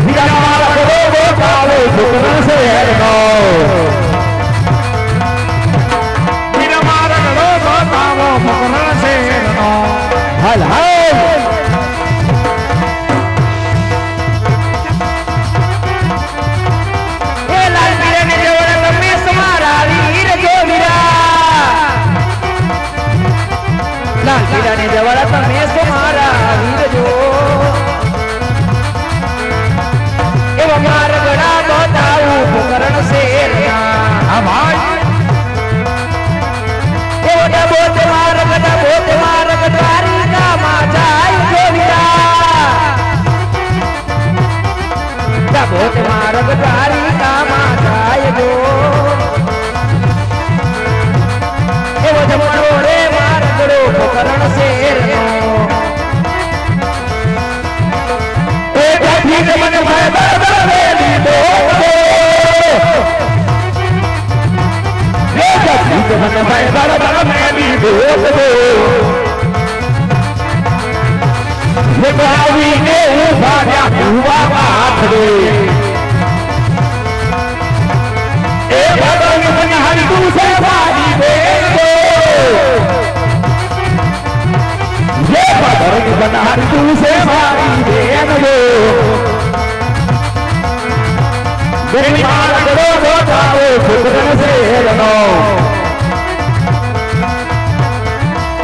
વીરા મારા ગોવો કાળો શુક્ર શહેરનો વીરા મારા ગોવો કાળો શુક્ર શહેરનો હાલ હાલ એ લાલ વીરને જેવડા તમે સમારા વીર જો વીરા લાલ વીરને જેવડા તમે સમારા વીર જો એવા મારગડા બતાવું કરણ શેરના હા ભાઈ એવો ડબોત મારગડા બોત મારગડા બોત મારગ તારી કામા જાય જો એવો જમણો રે મારગડો કરણ શેરનો એ ભીત મને ભય દળ મેરી દોર દો એ ભીત મને ભય દળ મેરી દોર દો એ આવીને ઉભાર્યા ભુવા હાથ રે એ ભગવાન મને હરી તું છે મારી બેન દો એ ભગવાન મને હરી તું છે મારી બેન દો ગરીબ મારગડો ગોતાવો શુક્ર શેરનો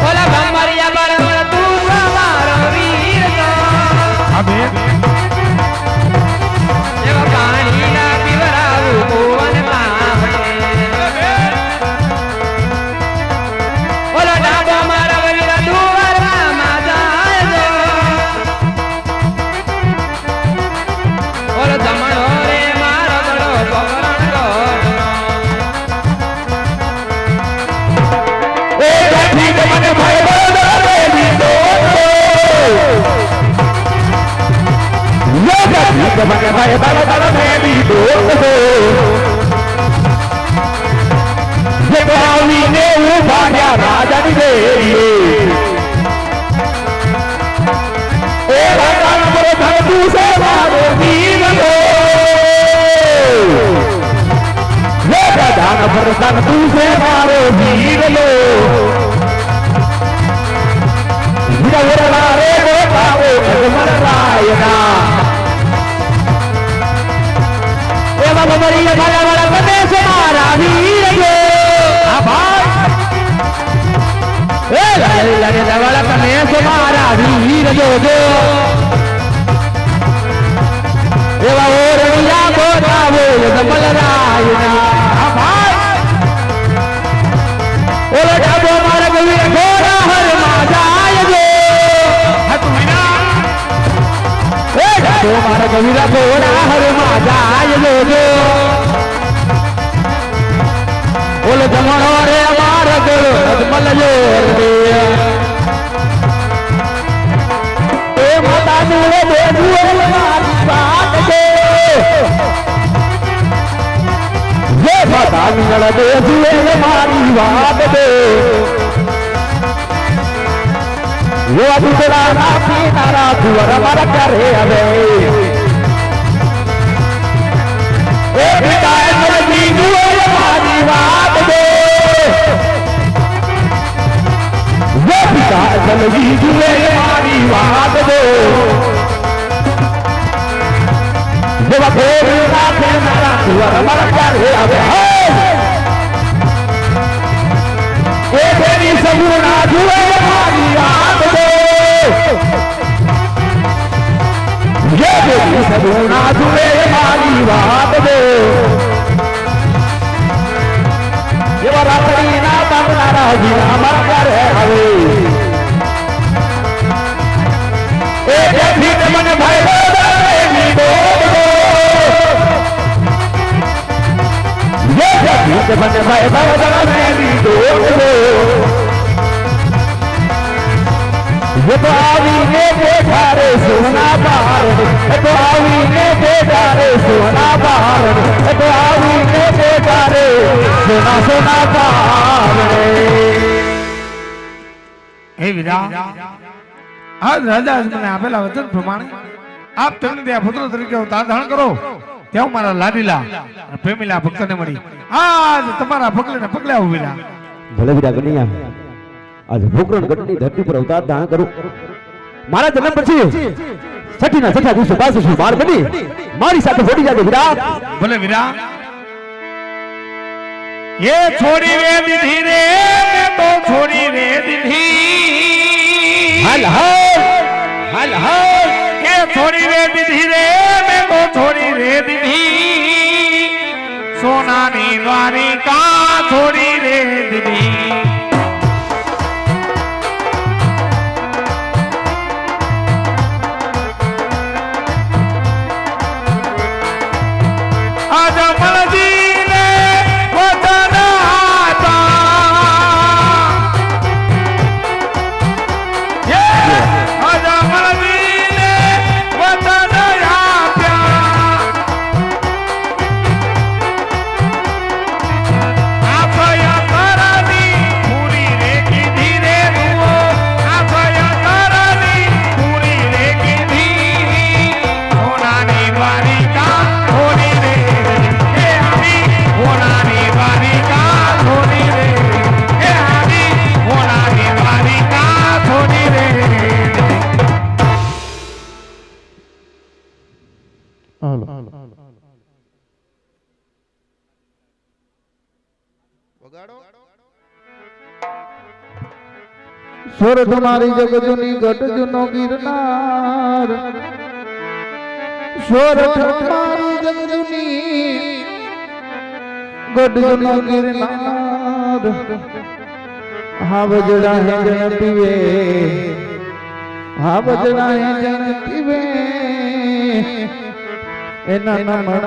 ઓલા ભમરિયા બળવળ તું મારો વીર એવા પાણી ના પીવરાવું ભુવન ઓલો ડાબો મારા વીર દુવારમાં જાય ઓલો જમણો રે મારો ગળો પકરણ ગો એ ઠીક મને ભય બોલો મેરી દોર દો ભીત મને ભય દળ દળ મેરી દોર દો જે આવીને ઉભાર્યા રાજાની દેરીએ એ રાજાનો બરો ધન તું છે મારો વીરલો એ રાજાનો બરો ધન તું છે મારો વીરલો વીરવરલા રે ગોતાવો અજમલ રાયના એવા બમરીયા ભાલા વાળા તમે સમારા વીર જો આ ભાઈ એ લાલે લાલે વાળા તમે સમારા વીર જો એવા ઓરણિયા ગોતાવો અજમલ રાયના આ ભાઈ ઓલો ડાબો મારા વીર ઘોડા હરમાં જાય જો તો મારા કવિરા ઘોડા હરમાં જાય જો ઓલો જમણો રે મારો ગળો અજમલ જો રે એ માતા નું બેઠું મારી વાત છે જે માતા નું બેઠું મારી વાત છે वो दूसरा राती तारा दुआरा मारा करे अबे ए पिता नदी दुआरा मारी बात दे वो पिता नदी दुआरा મારી વાત દો જેવા ભેગ નાખે મારા કુંવર મારા ક્યારે આવે એ તેની સગુણા જુએ મારી વાત દો ये तेरी सगुना जुए मारी बात दो ये रात्रि ना बंगनारा जीना मर हवे ए देखी मन भाई मेरी दो ये देखी मन भाई मेरी दो ये तो आवीने देखा रे सोना बार ये तो आवीने देखा रे सोना बार ये तो आवीने देखा रे सोना सोना बार હે વીરા આજ રાજા મને આપેલા વચન પ્રમાણે આપ તેમને ત્યાં પુત્ર તરીકે અવતાર ધારણ કરો ત્યાં મારા લાડીલા અને પ્રેમીલા ભક્તને મળી આજ તમારા પગલે ને પગલે આવું વીરા ભલે વીરા કનૈયા આજ ભોકરણ ગઢની ધરતી પર અવતાર ધારણ કરું મારા જન્મ પછી છઠ્ઠીના છઠ્ઠા દિવસે બાસું બાર બની મારી સાથે જોડી જાજે વીરા ભલે વીરા ये छोड़ी रे दीदी रे मैं तो छोड़ी रे दीदी हल हल ये छोड़ी रे दीदी रे मैं तो छोड़ी रे दीदी सोनानी द्वारिका छोड़ी रे दीदी સ્વર તમારી જગજુની ગઢજુનો ગિરનાર સ્વર તમારી જગજુની ગઢજુનો ગિરનાર હા વજડા હે જણ પીવે હા વજડા હે જણ પીવે એના નમણ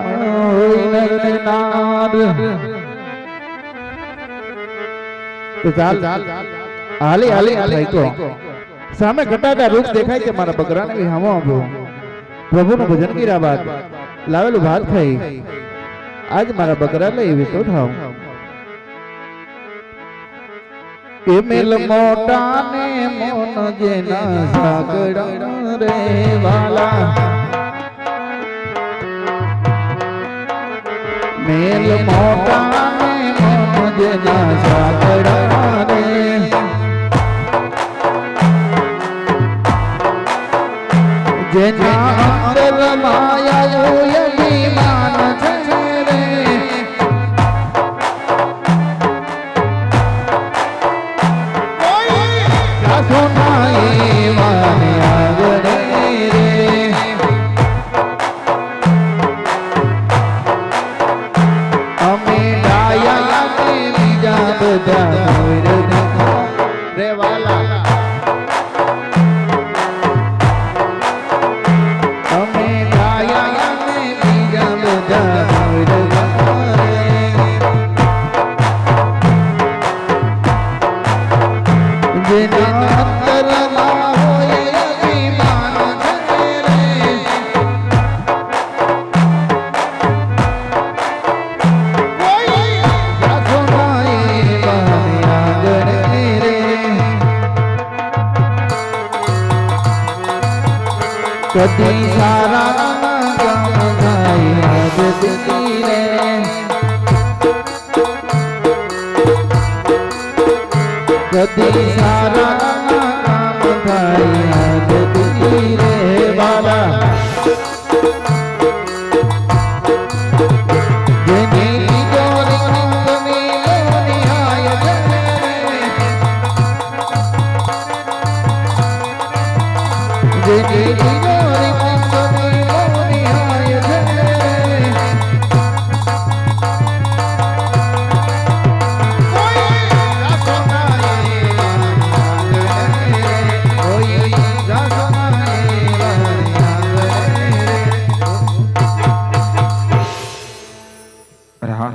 હોય નર નાર તો ચાલ હાલી હાલી હાલી તો સામે ઘટાતા રૂપ દેખાય કે મારા બકરાને બી હામો આંબો પ્રભુનું ભજન કર્યા બાદ લાવેલું ભાત ખાઈ આજ મારા બકરા લઈ વિતો થાવ એ મેલ મોટા ને મોન જેના સાગડા રે વાલા મેલ મોટા ને મોન જેના સાગડા રે જેના અંતર માયા અભિમાન છે રે કોઈ સોનાઈ માને આગળ રે અમે ડાયા ને બીજા બધા રે વાલા કદી સારા કામ થાય દીદી રે કદી સારા કામ થાય આગતી રે બાલા જેની તિજોરી કંકની લોનિહાય છે જેની તિજોરી કંકની લોનિહાય છે અરે હા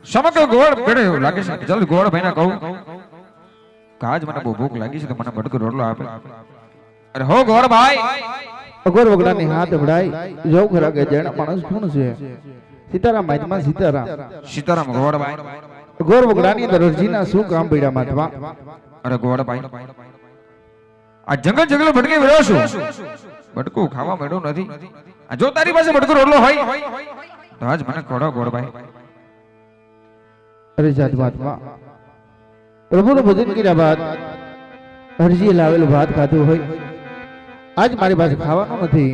સમગ્ર ગોળ બેડે એવું લાગે છે કે જલ્દી ગોળ ભાઈને કહું કે આજ મને બહુ ભૂખ લાગી છે તો મને ભટકો રોટલો આપે. અરે હો ગોળ ભાઈ. અગર વગડાની હાથ અભડાઈ જોઉં ખરા કે જેના માણસ કોણ છે સીતારામ માહિતમાં સીતારામ ગોળ ભાઈ. ગોર વગડાની અંદર અરજીના શું કામ પીડા માથમાં અરે ગોળ ભાઈ આ જંગલ જંગલ ભટકી રહ્યો છું ભટકું ખાવા મળ્યું નથી. આ જો તારી પાસે ભટકો રોટલો હોય તો આજ મને ખોડો ગોળ ભાઈ. અરે જાતમાતમાં પ્રભુનું ભજન કર્યા બાદ અરજીએ લાવેલું ભાત ખાધું હોય આજ મારી પાસે ખાવાનું નથી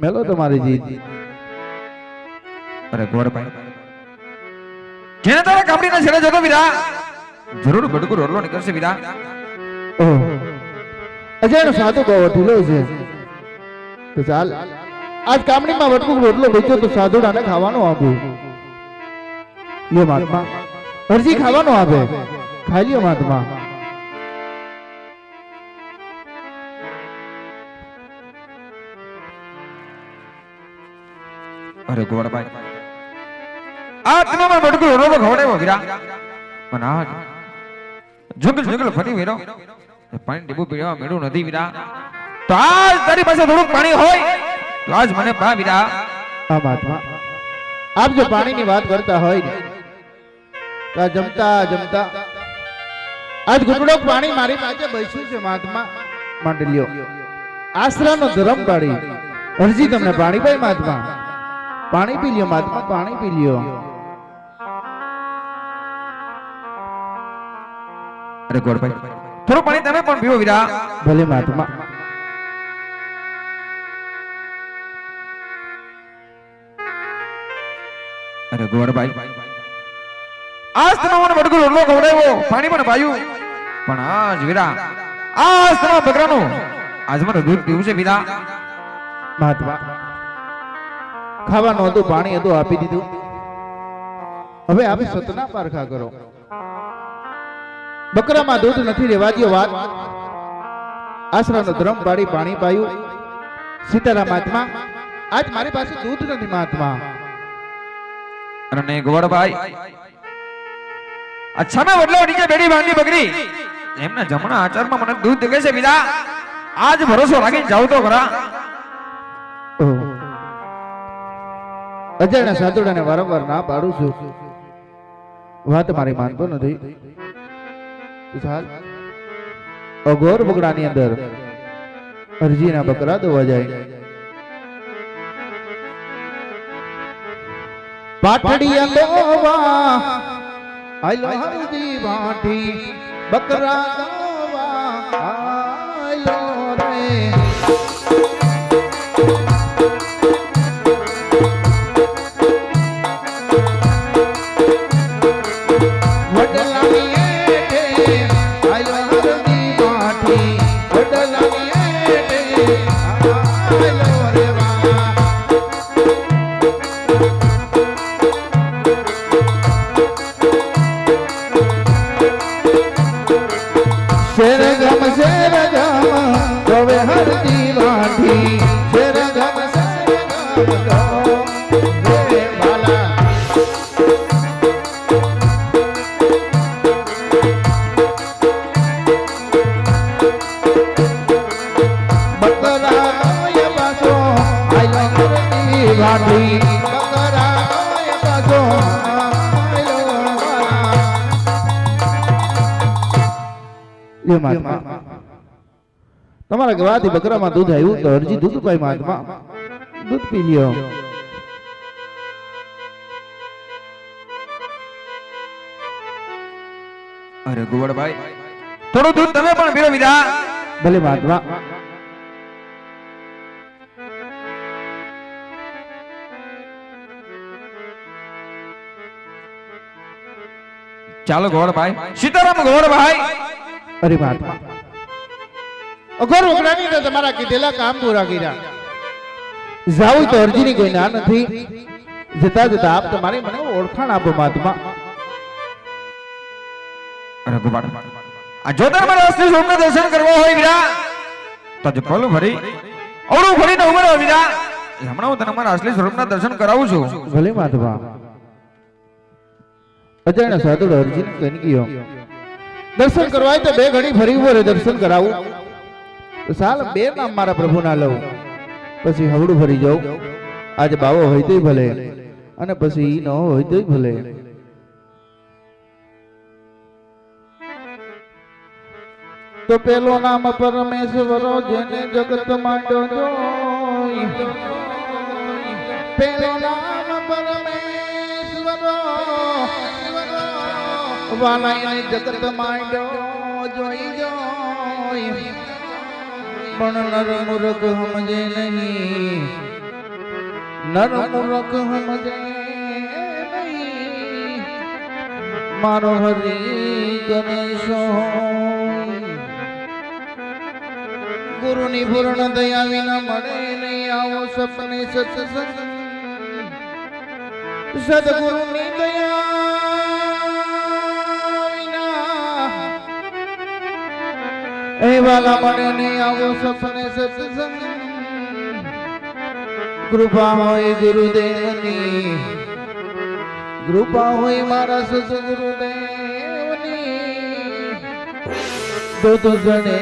મેલો તમારી જીત. અરે ગોળ ભાઈ જેને તારા કામડીના છેડે જતો વીરા જરૂર ભટકો રોટલો નીકળશે વીરા. ઓહ અજયનો સાધુ બહુ ઢીલો છે તો ચાલ આજ કામણીમાં વટકું રોટલો વેચ્યો તો સાધુડાને ખાવાનું આપ્યું લ્યો મહાત્મા અરજી ખાવાનું આપે ખાઈ લ્યો મહાત્મા. અરે ગોળભાઈ આ તમે મને ભટકો રોટલો ખવડાવ્યો વીરા પણ આ જંગલ જંગલ ફરી વેરો પાણી ડીબુ પીવા મેળું નથી વીરા. તો આજ તારી પાસે થોડુંક પાણી હોય તો આજ મને પા વીરા. હા મહાત્મા આપ જો પાણીની વાત કરતા હોય ને તો આ જમતા જમતા આજ ઘૂંટડો પાણી મારી પાસે બેસ્યું છે મહાત્મા માંડલ્યો આશરાનો ધરમ પાડી અરજી તમને પાણી પાઈ મહાત્મા પાણી પી લ્યો મહાત્મા પાણી પી લ્યો. અરે ગોળભાઈ થોડું પાણી તમે પણ પીવો વીરા. ભલે મહાત્મા. અરે ગોળભાઈ આજ તમે મને ભટકો રોટલો ખવડાવ્યો પાણી પણ પાયું પણ આજ વીરા આજ તમારા બકરાનું આજ મને દૂધ પીવું છે વીરા. મહાત્મા ખાવાનું હતું પાણી હતું આપી દીધું હવે આપે સતના પારખા કરો. બકરામાં દૂધ નથી રેવા દ્યો વાત આશરાનો ધર્મ પાડી પાણી પાયું સીતારામ મહાત્મા આજ મારી પાસે દૂધ નથી મહાત્મા. અને નહીં ગોળભાઈ અચ્છા મેં બદલો નીચે બેડી બાંધી બકરી એમના જમણા આચારમાં મને દૂધ દેખે છે વીરા. આજ ભરોસો રાખીને જાવ તો ખરા. અજયના સાધુડાને વારંવાર ના પાડું છું વાત મારી માનતો નથી. અઘોર બગડાની અંદર અરજીના બકરા દોવા જાય પાટડિયા દોવા આયલો હરદી વાટી બકરા દોવા આયલો રે તમારા ગવાથી બકરામાં દૂધ આવ્યું તો અરજી દૂધ પાઈ મહાત્મા દૂધ પી લ્યો. અરે ગોવળભાઈ થોડું દૂધ તમે પણ પીરો વીરા. ભલે મહાત્મા. ચાલો ગોળભાઈ, સીતારામ ગોળભાઈ. અરે મહાત્મા, અઘોર વગડાની તો તમારા કીધેલા કામ પૂરા કર્યા. જાવું તો અરજીની કોઈ ના નથી. જતા જતા આપ તમારી મને ઓળખાણ આપો મહાત્મા. અરે ગોપાળ, આ જો તારે મારા અસલી સ્વરૂપના દર્શન કરવા હોય વીરા, તો જ પલ ભરી અવળું ભરીને ઉભો રહો વીરા. હમણાં હું તને મારા અસલી સ્વરૂપના દર્શન કરાવું છું. ભલે મહાત્મા. અજાણ્યા સાધુ અરજીને કહીને ગયો, દર્શન કરવા હોય તો બે ઘડી ફરી ઉભો રહે, દર્શન કરાવું તો સાલ બે નામ મારા પ્રભુના લઉં, પછી હવડું ફરી જાઉં. આજે બાવો હોય તોય ભલે અને પછી ઈ ન હોય તોય ભલે. તો પેલો નામ પરમેશ્વરો જેને જગત માંડ્યો જોઈ, પેલો નામ પરમેશ્વરો વાલાઈને જગત માંડ્યો જોઈ જોઈ, પણ નર મૂર્ખ સમજે નહીં, નર મૂર્ખ સમજે નહીં, મારો હરી ગણેશો. ગુરુની પૂર્ણ દયા વિના મળે નહીં આવો સપને સત્સંગ, સદગુરુની દયા વિના એ વાલા મળે નહીં આવો સપને સત્સંગ. કૃપા હોય ગુરુદેવની, કૃપા હોય મારા સદગુરુદેવની, તો જણે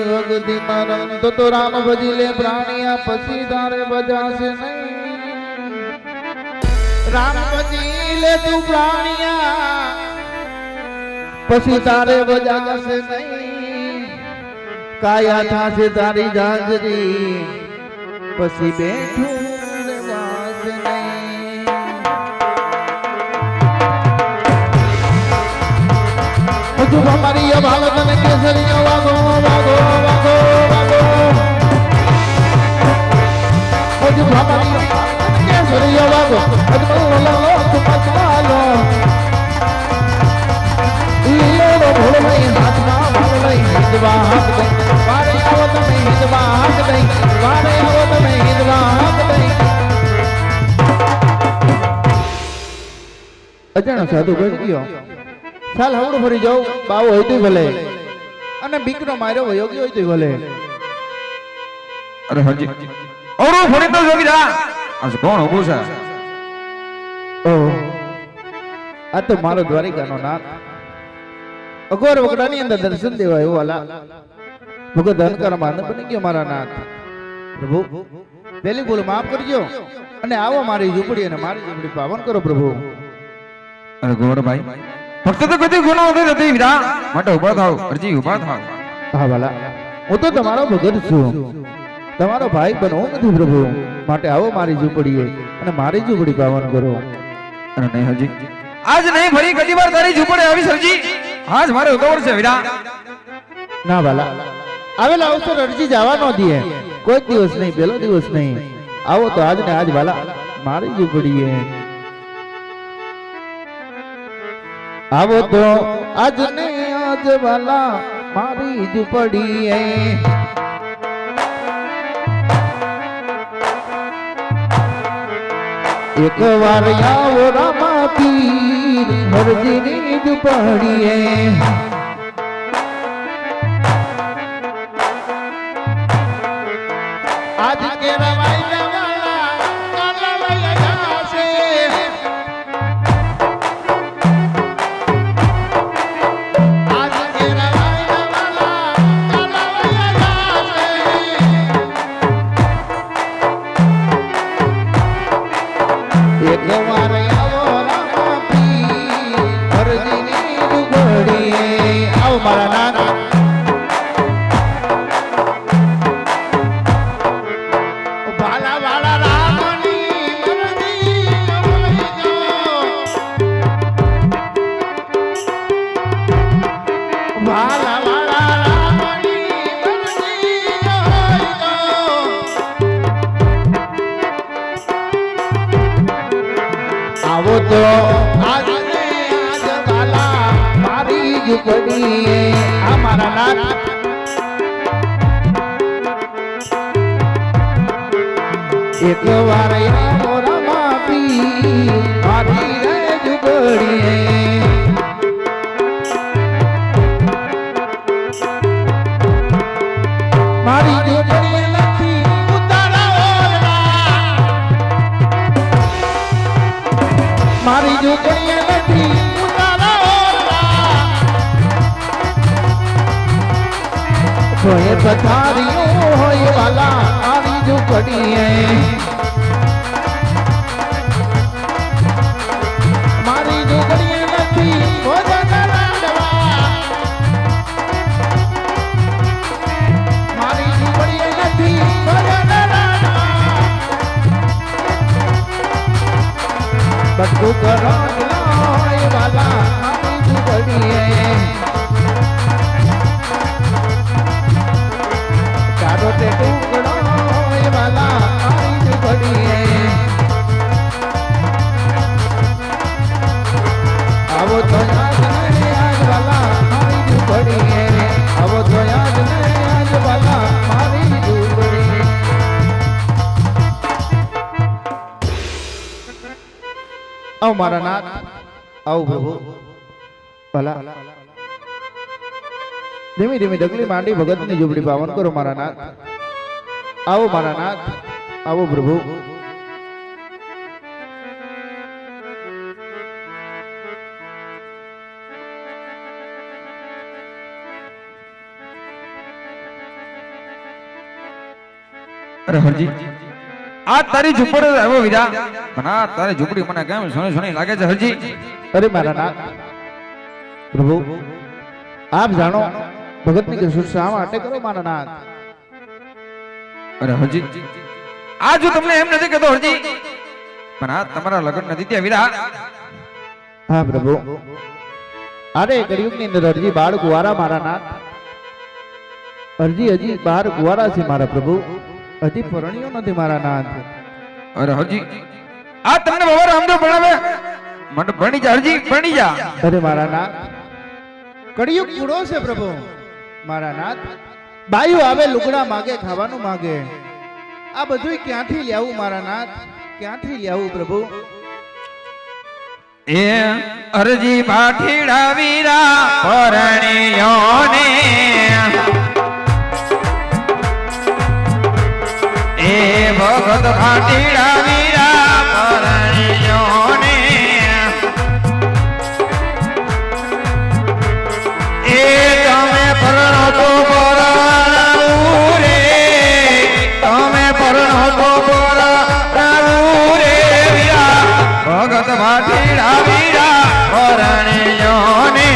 ભગતિ મારમ તો રામ ભજી લે પ્રાણિયા, પછી તારે બજાશે નહીં. રામ ભજી લે તું પ્રાણિયા, પછી તારે બજાશે નહીં. કાયા થાશે તારી જાજરી, પછી બેઠું રહેવાશે નહીં. હજુ અમારી અભાવ તને કેસરીઓ વાગો વાગો વાગો વાગો, હજુ અમારી કેસરીઓ વાગો અજમલો તુમકમાલો, લીલો ભોળ નહીં હાથમાં ભાળ નહીં, હિંદવા હાથ દઈ વારે આવો તમે, હિંદવા હાથ દઈ વારે આવો તમે, હિંદવા હાથ દઈ. અજાણ્યો સાધુ કહી ગયો, ચાલ હવડું ફરી જાઉં, બાવો હોય તો ભલે અને બીકનો માર્યો વયોગી હોય તો ભલે. અરે હજી અવળું ફરી તો જોગી જા. આ કોણ ઊભું છે? ઓહ, આ તો મારો દ્વારિકાનો નાથ. અઘોર વગડાની અંદર દર્શન દેવા આવ્યો વાલા. ભગત અહંકારમાં ન બની ગયો મારા નાથ. પ્રભુ પહેલી ભૂલ માફ કરજો અને આવો મારી ઝૂંપડી અને મારી ઝૂંપડી પાવન કરો પ્રભુ. અરે ગોરભાઈ, ફક્ત તો કદી ગુનો નથી વીરા, માટે ઉભા થાવ. અરજી ઉભા થાવ. હા વાલા, હું તો તમારો ભગત છું, તમારો ભાઈ બનવો નથી પ્રભુ, માટે આવો મારી ઝૂંપડીએ અને મારી ઝૂંપડી પાવન કરો. અરે નહીં હજી, આજ નહીં ફરી કદી વાર તારી ઝૂંપડે આવી સરજી. આજ મારે ઉતાવળ છે વીરા. ના વાલા, આવેલા અવસર અરજી જવા ન દે, કોઈ દિવસ નહીં, પેલો દિવસ નહીં. આવો તો આજ ને આજ વાલા મારી ઝૂંપડીએ. આવો તો આજ ને આજ વાલા મારી ઝૂંપડીએ. એક વાર આવો રામા પીર હરજીની ઝૂંપડીએ. આજ કે રવાઈ વાલા કાલાવૈયા છે, આજ કે રવાઈ વાલા કાલાવૈયા છે. એક વાર આવો રામા પીર હરજીની ઝૂંપડીએ. આવો મારા નાથ. ભાલા વાળા તો આજને આજ વાલા મારી ઝૂંપડીએ આ મારા નાથ એક વાર મોરા માપી મારી રે ઝૂંપડીએ મારી ઝૂંપડી નથી ઉતારા ઓરડા મારી ઝૂંપડી નથી ઉતારા ઓરડા કોઈ પથારીઓ હોય વાલા મારી ઝૂંપડીએ મારી ઝૂંપડી નથી ભોજન રાંધવા મારી ઝૂંપડી નથી ભોજન રાંધવા બટકું કરો હોય વાલા મારી ઝૂંપડીએ ચારો તે ટુકડો હોય વાલા મારી ઝૂંપડીએ આવો તો યાદ નહીં આજ વાલા મારી ઝૂંપડીએ આવો તો યાદ નહીં આજ વાલા મારી ઝૂંપડીએ આવો મારા નાથ આવો પ્રભુ ભલા ધીમી ધીમી ડગલી માંડી ભગતની ઝૂંપડી પાવન કરો મારા નાથ આવો મારા નાથ આવો પ્રભુ અરે હરજી આ તારી ઝૂંપડી આવ્યો વિદા પણ આ તારી ઝૂંપડી મને કેમ સોની સોની લાગે છે હરજી અરે મારા નાથ પ્રભુ આપ જાણો ભગતની કૃષ્ણ શા માટે કરો મારા નાથ અરે હરજી આ જો તમને એમ નથી કહેતો હરજી પણ આ તમારા લગ્ન નથી ત્યાં વિદા હા પ્રભુ અરે કળિયુગની અંદર અરજી બાળ કુવારા મારા નાથ અરજી હજી બાર કુવારા છે મારા પ્રભુ હજી પરણ્યો નથી મારા નાથ અરે હરજી આ તમને બાબા રામદેવ ભણાવે મને ભણી જા હરજી ભણી જા અરે મારા નાથ કળિયુગ પૂરો છે પ્રભુ મારા નાથ બાયુ આવે લુગડા માગે ખાવાનું માગે આ બધું ક્યાંથી લાવું મારા નાથ ક્યાંથી લાવું પ્રભુ એ અરજી પાઠીડા વીરા પરણિયોને એ ભગત પાઠીડા વીરા પરણિયોને એ તમે પરણો તો પરણવું રે તમે પરણો તો પરણવું રે વીરા ભગત પાઠીડા વીરા પરણિયોને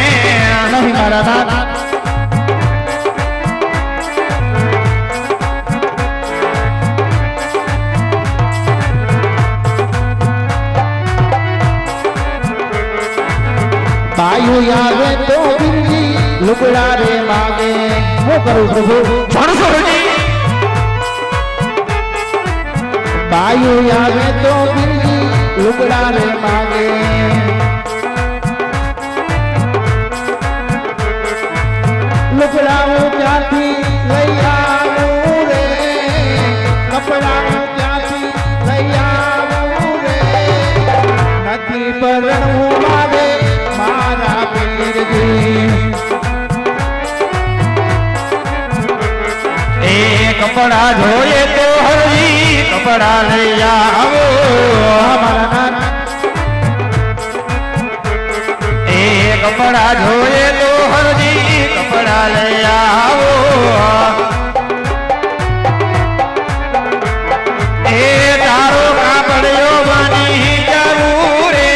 નહીં મારા નાથ બાયુ આવે તો બિરજી લુગડા રે માગે હું કરું પ્રભુ ભણશો હરજી બાયુ આવે તો બિરજી લુગડા રે માગે લુગડા હું ક્યાંથી લઈ આવું રે કપડા હું ક્યાંથી લઈ આવું રે નથી પરણવું મારે મારા પીરજી એ કપડા જોઈએ તો હરજી કપડા લઈ આવો મારા નાથ એ કપડા જોઈએ તો હરજી કપડા લઈ આવો એ તારો કાપડ્યો બની જવું રે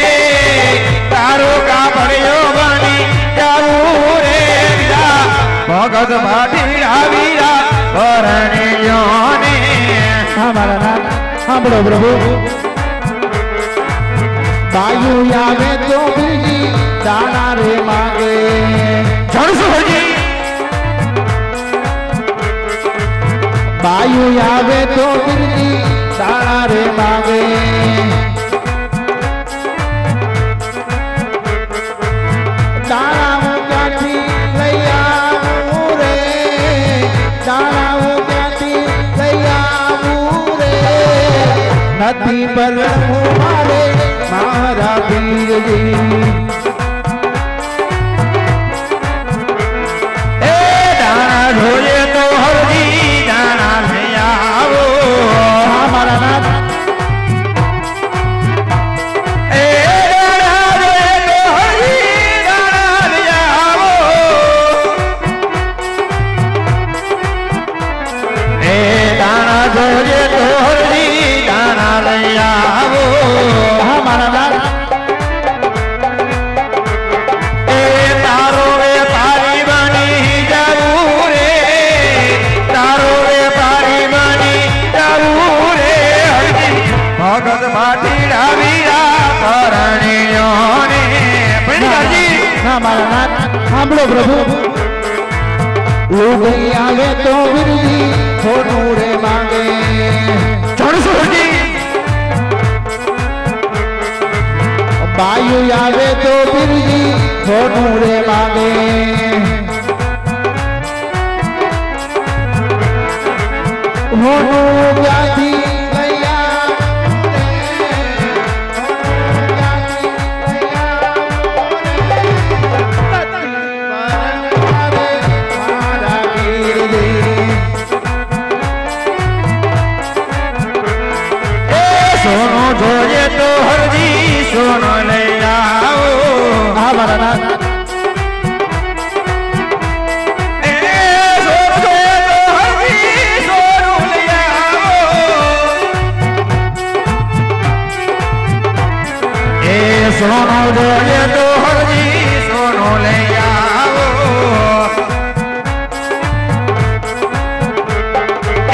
તારો કાપડ્યો બની જવું રે વીરા ભગત ભાટીડા વીરા પરણિયોને હા મારા નાથ સાંભળો પ્રભુ બાયુ આવે તો બીજી દાણા રે માગે જણશું હરજી બાયુ આવે તો બીજી દાણા રે માગે નથી પરણવું મારે મારા પીરજી એ દાણા જોઈએ તો હરજી દાણા લઈ આવો હા મારા નાથ એ દાણા જોઈએ તો હરજી દાણા લઈ આવો એ દાણા જોઈએ તો હરજી દાણા લઈ આવો હા મારા નાથ એ તારો વેપારી બની જવું રે તારો વેપારી બની જવું રે હરજી ભગત ભાટીડા વીરા પરણ્યોને પંડિતજી હા મારા નાથ સાંભળો પ્રભુ લુગઈ આવે તો વિરજી સોનું રે માંગે જાણશો હરજી બાયુ આવે તો વિરજી સોનું રે માંગે હોનું ક્યાંથી લઈ આવું રે? હોનું ક્યાંથી લઈ આવું રે? મારા પીરજી એ સોનો જોઈએ તો હરજી સોનો લઈ આવો હા મારા નાથ એ સોનો જોઈએ તો હરજી સોનો લઈ આવો એ સોનો જોઈએ તો હરજી સોનો લઈ આવો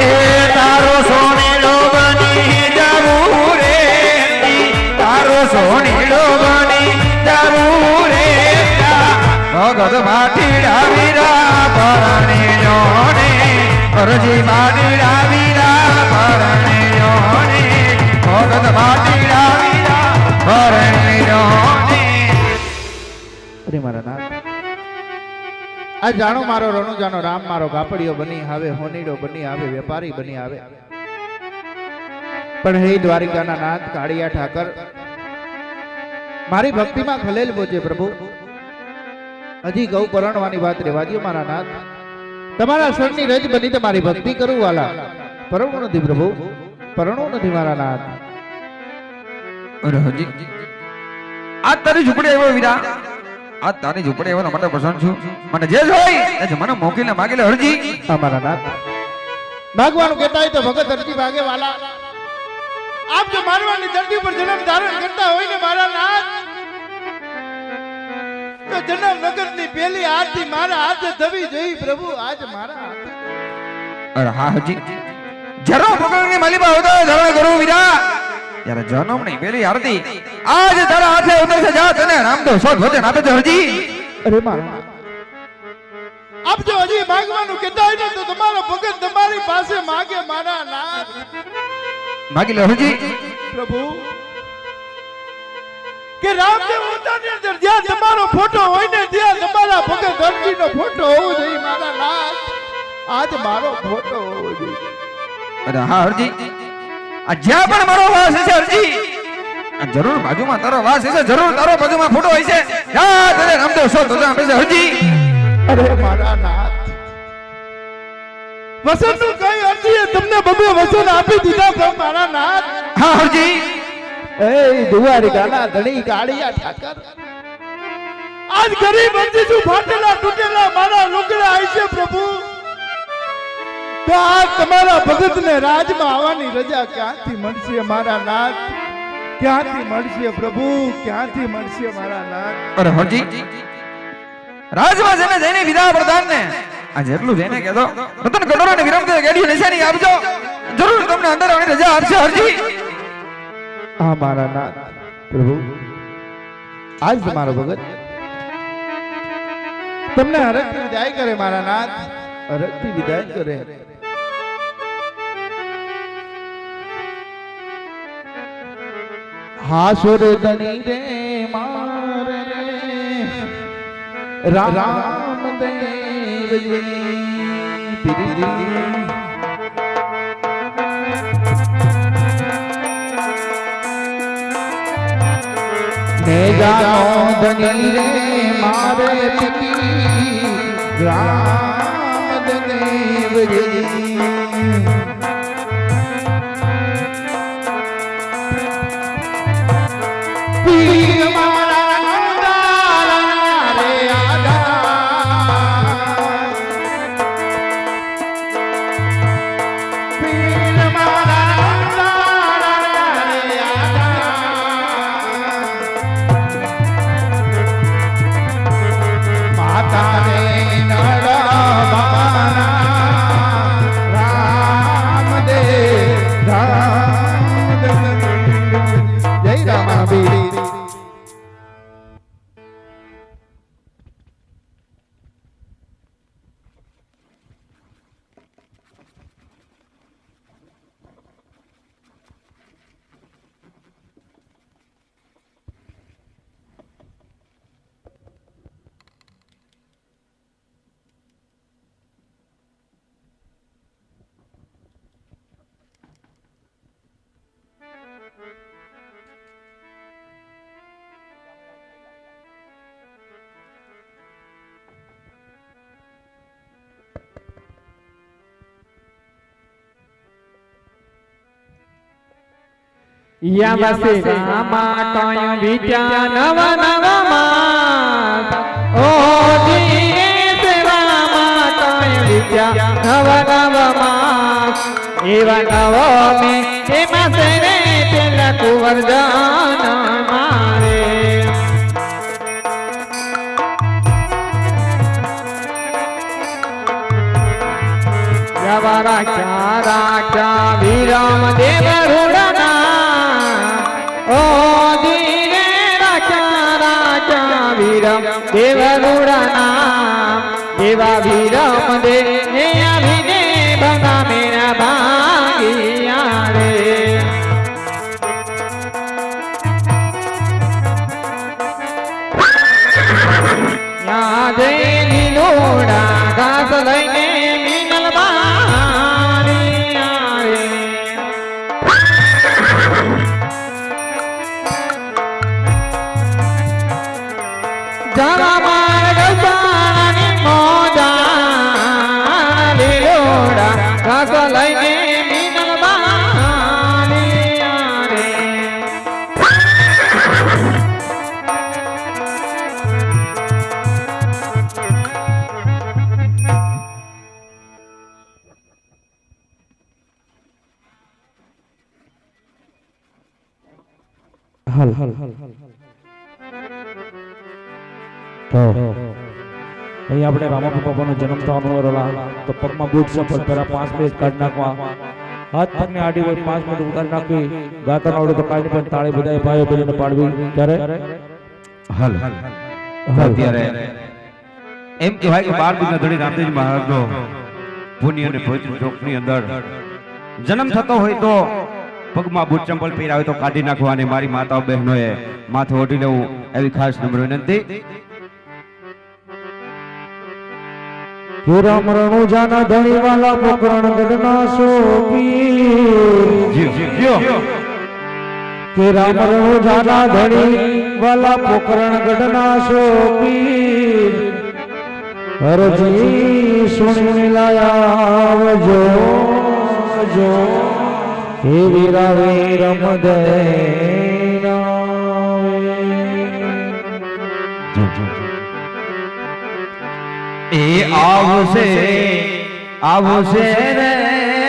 એ તારો સોનેલો બની જવું રે તારો સોનેલો બની જવું રે ભગત ભાટીડા વીરા પરણ્યોને હરજી ભાટીડા વીરા પરણ્યોને ભગત ભાટીડા વીરા પરણ્યોને અરે મારા નાથ આ જાણો મારો રણુજાનો રામ મારો ગાપડિયો બની આવે હોનીડો બની આવે વેપારી બની આવે પણ હે દ્વારિકાના નાથ કાળિયા ઠાકર મારી ભક્તિમાં ખલેલ પહોંચે પ્રભુ હજી ગૌ પરણવાની વાત રહેવા દ્યો મારા નાથ તમારા શરણની રજ બની તમારી ભક્તિ કરું વાલા પરણવું નથી પ્રભુ પરણવું નથી મારા નાથ અરે હજી આ તારી ઝૂંપડી આવ્યો વીરા આ તારી ઝૂંપડી આવ્યો માટે પસંદ છું મને જે જોઈ એ મને મોકલીને માગી લે હરજી અમારા નાથ ભાગવાનું કહેતા હોય તો ભગત અરજી ભાગે વાલા આપ જો મારવાની ધરતી પર જન્મ ધારણ કરતા હોય ને મારા નાથ તો જન્મ નગરની પહેલી આરતી મારા હાથે થવી જોઈએ પ્રભુ આજ મારા હાથે અરે હા હજી જરો પકડની માલીબા હોતો ધરણ કરું વીરા ત્યારે જન્મની પેલી આરતી આજ તારા હાથે ઉતરશે જા તને રામદેવ સોત વચન આપે છે હરજી અરે મારા આપ જો હજી માગવાનું કહેતા હોય ને તો તમારો ભગત તમારી પાસે માગે મારા નાથ માગી લે હરજી પ્રભુ કે રામદેવ ઉતારની અંદર જ્યાં તમારો ફોટો હોય ને ત્યાં તમારા ભગત અરજીનો ફોટો હોવો જોઈએ મારા નાથ આજ મારો ફોટો હોવો જોઈએ અરે હા હરજી આ જ્યાં પણ મારો વાસ છે હરજી આ જરૂર બાજુમાં તારો વાસ છે જરૂર તારો બાજુમાં ફોટો હોય છે જા તને રામદેવ સોત વચન આપે છે હરજી અરે મારા નાથ વસનનું કઈ અરજીએ તમને બબે વચન આપી દીધા છે મારા નાથ હા હરજી એ દ્વારિકાના ધણી કાળિયા ઠાકર આજ ગરીબ અરજી ફાટેલા તૂટેલા મારા લુગડા આવી છે પ્રભુ તો આ તમારા ભગતને રાજમાં આવવાની રજા ક્યાંથી મળશે મારા નાથ ક્યાંથી મળશે પ્રભુ ક્યાંથી મળશે મારા નાથ અરે હરજી રાજમાં જઈને વિધા પ્રધાન ને આ જેટલું જઈને કહેતો રતન કટોરા ને વિરમ કે ગાડી નિશાની આપજો જરૂર તમને અંદર આવવાની રજા આપશે હરજી હા મારા નાથ પ્રભુ આજ તમારો ભગત તમને હરખથી વિદાય કરે મારા નાથ હરખથી વિદાય કરે હાસુર ધણી રે મારે રે રામ દેવજી પીરી ને જાનો ધની રે મારે પિતી રામ દેવજી પીર મારા નંદાલા રે આજા પીર મારા નંદાલા રે આજા માતા રે નડવાના રામ દેવ જય રામાબીર યા બસે રામા કાય વિદ્યા નવ નવ માં ઓ દીને રામા કાય વિદ્યા નવ નવ માં એવા નવ મે એમાં સેને પેલા કુંવર જાન મારે જવા રાખ્યા વિરમ દેવ રૂડના ઓ દીને રાખ્યા વિરમ દેવ રૂડના દેવા વિરમ દે આવીને બના મેરા ભાગિયા રે યાદ લીલોડા ઘાસ લઈને જરા માર્ગ જાની મોજા લીલોડા ઘાસ લઈને મીનલ બાલિયા રે હલ હલ હલ તો અહીં આપણે રામાપુર બાપાનો જન્મ થવાનો રહેલા તો પગમાં બૂટ ચપ્પલ પહેલા 5 મિનિટ કાઢી નાખવા હાથ પગને આડી હોય 5 મિનિટ ઉતારી નાખવી ગાતા આવડે તો કાઢી પણ તાળી બધાય ભાઈઓ બહેનોને પાડવી ત્યારે હાલ અત્યારે એમ કહેવાય કે 12 દિનના ધડી રામદેવજી મહારાજનો પુણ્ય અને પવિત્ર ચોકની અંદર જન્મ થતો હોય તો પગમાં બૂટ ચંપલ પહેર્યા હોય તો કાઢી નાખવા અને મારી માતાઓ બહેનોએ માથે ઓઢી લેવું એવી ખાસ નમ્ર વિનંતી રામ રણુ જાના ધણી વાલા પોકરણ ગઢના સોપી કે રામ રણુ જાના ધણી વાલા પોકરણ ગઢના સોપી હરજી સુણી લાયા આવજો જો હે વીરા વીરમ દે એ આવશે રે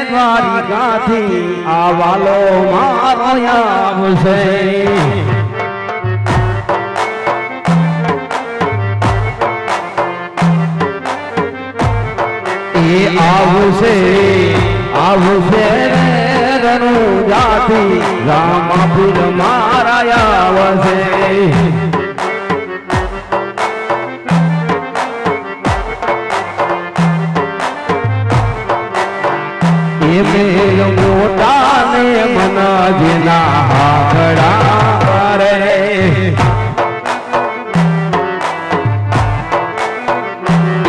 દ્વારિકાથી આવાલો મારો આવશે એ આવશે રે રણુજાથી રામાપુર મારા આવશે મેલ મોટા ને મના જેના હાથડા રે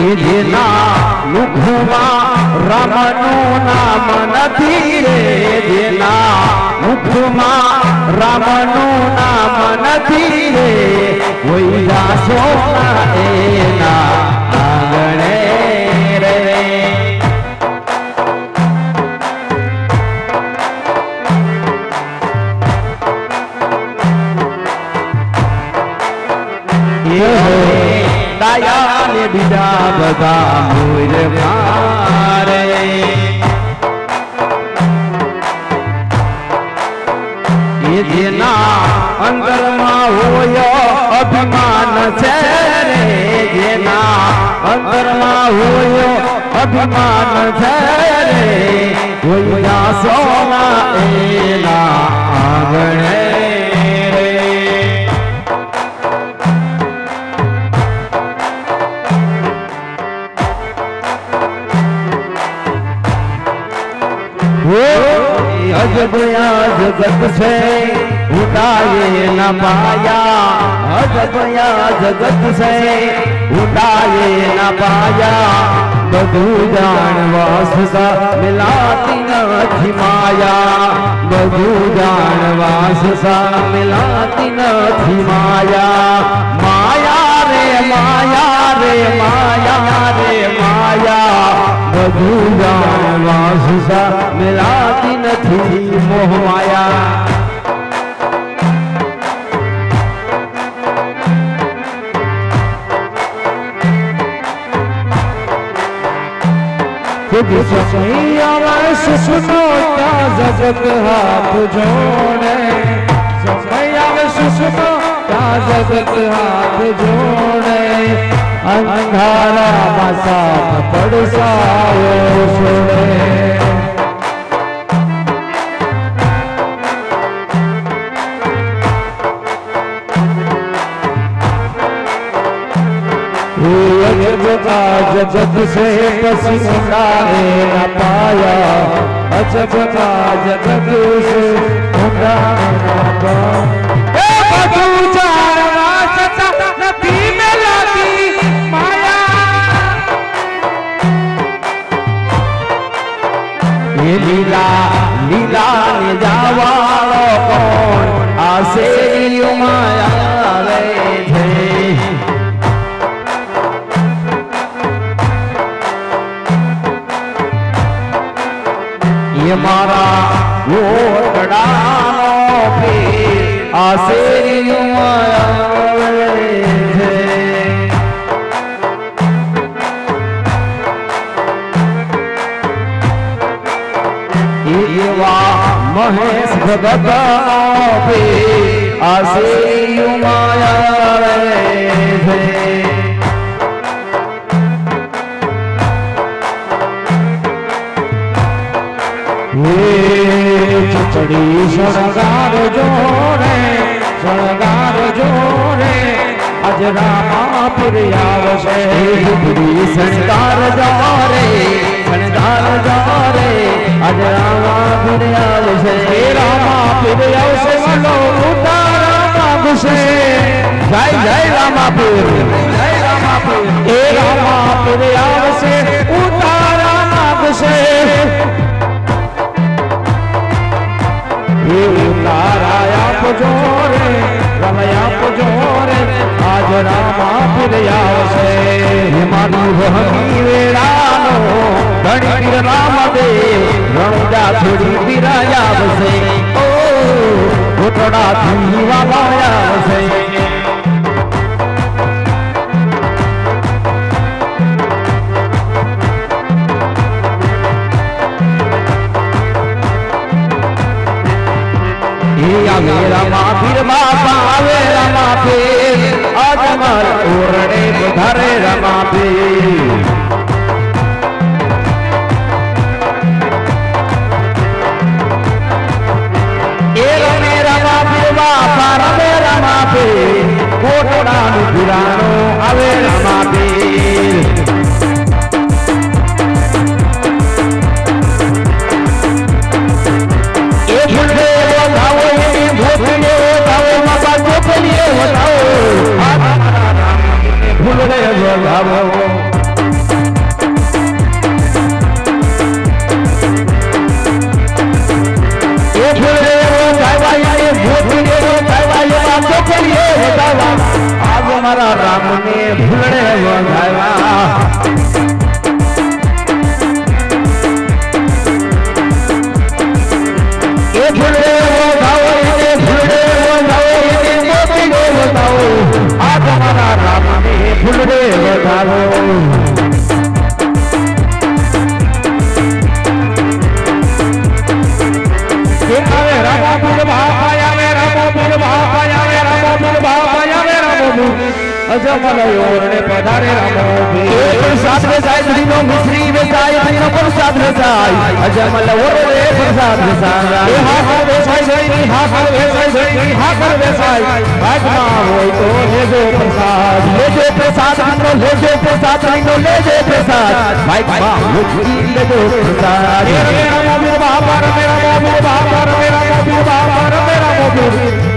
એ જેના મુખમાં રામનું નામ નથી રે જેના મુખમાં રામનું નામ નથી રે કોઈ જાશો ના એના આંગણે રે દાયા ને બીજા બધા મોર મારે એ જેના અંતરમાં હોય અભિમાન છે રે જેના અંતરમાં હોય અભિમાન છે રે કોઈ સોના એના આંગણે अजबया जगत से उठाए न पाया अजबया जगत से उठाए न पाया બધું જાણવા સદા મિલાતી નથી માયા બધું જાણવા સદા મિલાતી નથી માયા માયા રે માયા રે માયા રે માયા બધું જાણવા સદા મિલાતી નથી મોહ માયા समय आवास सुनो क्या जगत हाथ जोड़े समय आवास सुनो क्या जगत हाथ जोड़े अंधारा मसा पड़साओ छोड़े जगत से पसीनाए न पाया अजब का जगत से उड़ाए न पाया બધું જાણવા છતાં નથી મેલાતી માયા એ લીલા લીલા ને જાવાળો કોણ આ શેરીઓ માયા રે છે મારા ઓટડાનો પીર આ શેરીયું આવે છે એવા મહેશ ભગતનો પીર આ શેરીયું આવે છે ચડી શણગાર જોરે આજ રામા પીર આવશે શણગાર જોરે આજ રામા પીર આવશે રામા પીર આવશે વાલો ઉતારા માંગશે જય જય રામા પીર એ રામા પીર આવશે ઉતારા માંગશે ઉતારાયા પજોરે રમયા પજોરે આજ રામા પીર આવશે મારી વહની વેળાનો ધણી પીર રામદેવ રણુજા થોડી પીરાયા આવશે ઓ ઘોટડા ધીવા લાયા આવશે રામા પીર બાપા આવે રામા પીર અજમલ ઓરડે પધારે રામા પીર એ રમે રામા પીર બાપા રમે રામા પીર કોટડાનું પુરાણો આવે રામા પીર ભૂલ રે વધાવા આજ મારા રામને ભૂલડે વધાવ્યા એ ભૂલડે વધાવો એને ભૂલડે વધાવો એને મોતીડે વધાવો આજ મારા રામને ભૂલડે વધાવો આવે રામાપુર બાપાયા મે રામાપુર બાપાયા મે રામાપુર બાપાયા મે રામાપુર અજમલ યોરને પધારે રામાપુર પ્રસાદ વેસાય ધીનો મિશ્રી વેસાય ધીનો પ્રસાદ વેસાય અજમલ ઓરને પ્રસાદ વેસાય એ હાકર વેસાય જઈ હાકર વેસાય જઈ હાકર વેસાય ભાગમાં હોય તો લેજો પ્રસાદ ધીનો લેજો પ્રસાદ ધીનો લેજો પ્રસાદ ભાગમાં હોય લેજો પ્રસાદ રે રામાપુર બાપા રે રામાપુર બાપા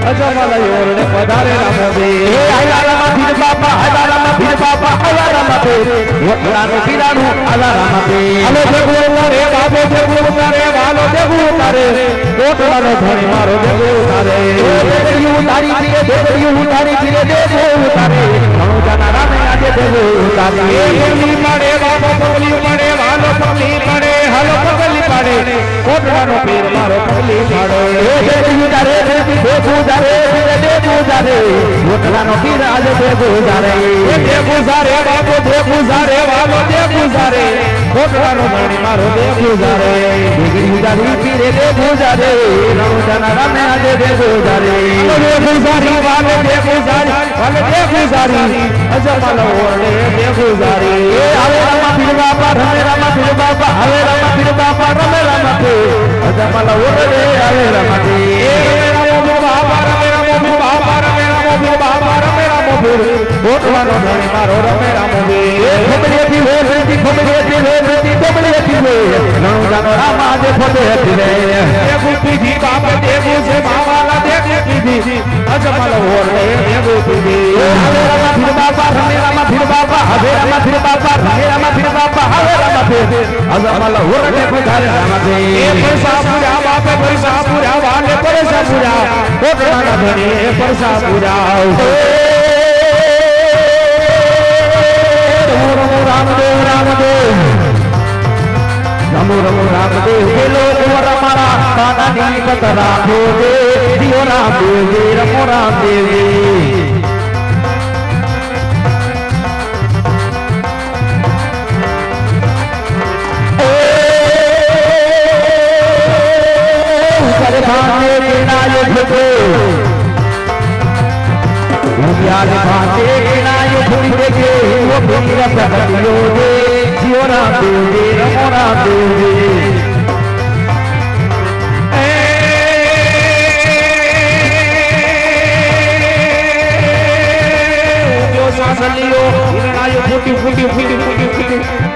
અજમલ યોરને પધારે રામોબે હે આલારામાં ભીર બાપા આલારામાં ભીર બાપા આલારામાં બે વખરાનો પીરાનો આલારામાં બે અલે દેગુ ઉતારે બાબો દેગુ ઉતારે વાલો દેગુ ઉતારે કોટવાનો ધણી મારો દેગુ ઉતારે દેગુ ઉતારી પ્રિય દેગુ ઉતારી પ્રિય દેગુ ઉતારે ઘણો જાના રામે આજે દેગુ ઉતારે એ પગલી પાડે બાબો પગલી પાડે વાલો પગલી પાડે હાલો પગલી પાડે કોટવાનો પીર મારો પગલી પાડે એ દેગુ ઉતારે દેગુ ઉતારે દેગુ ઉતારે કોટવાનો પીર આજે દેગુ ઉતારે એ દેગુ સારે બાબો દેગુ સારે વાલો દેગુ સારે કોટવાનો ધણી મારો દેગુ સારે દેગુ ઉતારી પીરે દેગુ સારે ઘણો જાના રામે આજે દેગુ ઉતારે દેગુ સારી વાલો દેગુ સારી વાલો દેગુ સારી અજમલ ઓરડે દેગુ સારી એ આવે રામા પીર બાપા રમે રામા પીર બાપા આવે રામા પીર બાપા રમે રામા પીર અજમલ ઓરડે આવે રામા પીર એ રામા બાપા રમે રામા પીર બાપા રમે રામા પીર બાપા રમે રામા પીર કોટવાનો ધણી મારો રમે રામા પીર એ ખબરેથી વે રેતી ખબરેથી વે રેતી ખબરેથી વે ઘણો જાનો રામા આજે ખબરેથી રે દેગુ પીધી બાપા દેગુ છે માવાલા દેગુ પીધી અજમલ ઓરડે દેગુ પીધી આવે રામા પીર બાપા રમે રામા પીર બાપા હવે રામા પીર બાપા રમે રામા પીર બાપા હવે રામા પીર અજમલ ઓરડે પધારે રામા પીર એ પરસા પૂરા બાપે પરસા પૂરા વાલે પરસા પૂરા કોટવાના ધણી એ પરસા પૂરા રમો રામદેવ રામદેવ રમો રમો રામદેવ બોલો તમારા મારા દાદાની કથ રાખો દે દિયો રામદેવ રમો રામદેવ ભાતે કેણાયો ફૂલે કે વો પીર પ્રગટ્યો દે જીઓ રામદેવ રમો રામદેવ જો સાસલિયો કેણાયો ફૂટી ફૂટી ફૂટી ફૂટી ફૂટી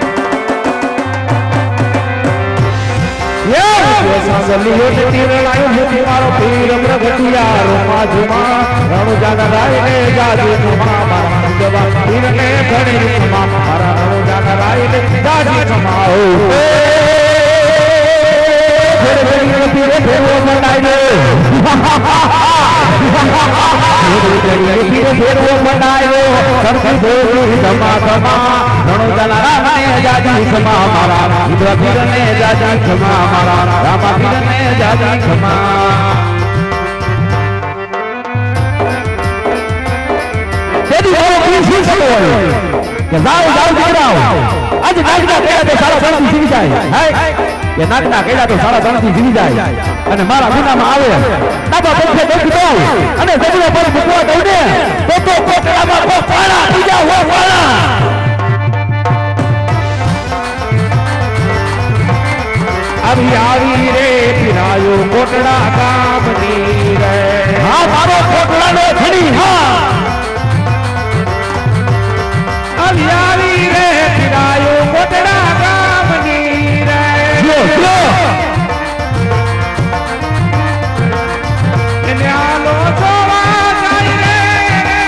સાસલિયો તે તીરણાયો ફૂટી મારો પીર પ્રગટિયા રોમાજમાં રણુ જાના રાય ને જાજી ખમા મારા જવા પીરને ઘણી ખમા મારા રણુ જાના રાય ને જાજી ખમા ઓ ફેર ફેર પીરે ફેરવો મંડાઈ દે પીરે ફેરવો મંડાઈ દે સરખી દેવી ધમા ધમા રણુ જાના રાય ને જાજી ખમા મારા રુદ્ર પીરને જાજી ખમા મારા રામા પીરને જાજી ખમા કે જાઓ જાઓ જાઓ આજે નાગના કેડા તો સારા ધણથી જીવી જાય હે એ નાગના કેડા તો સારા ધણથી જીવી જાય અને મારા ગુનામાં આવે ડાબા પંખે બેઠી દો અને જમણો પર મૂકવા દઉં ને તો કોટડામાં કો પાણા બીજા હો પાણા આવી રે પીરાયો કોટડા ગામની રે હા મારો કોટડાનો ધણી હા આવી રે પીરાયો કોટડા ગામની રે એને આલો જોવા જાય રે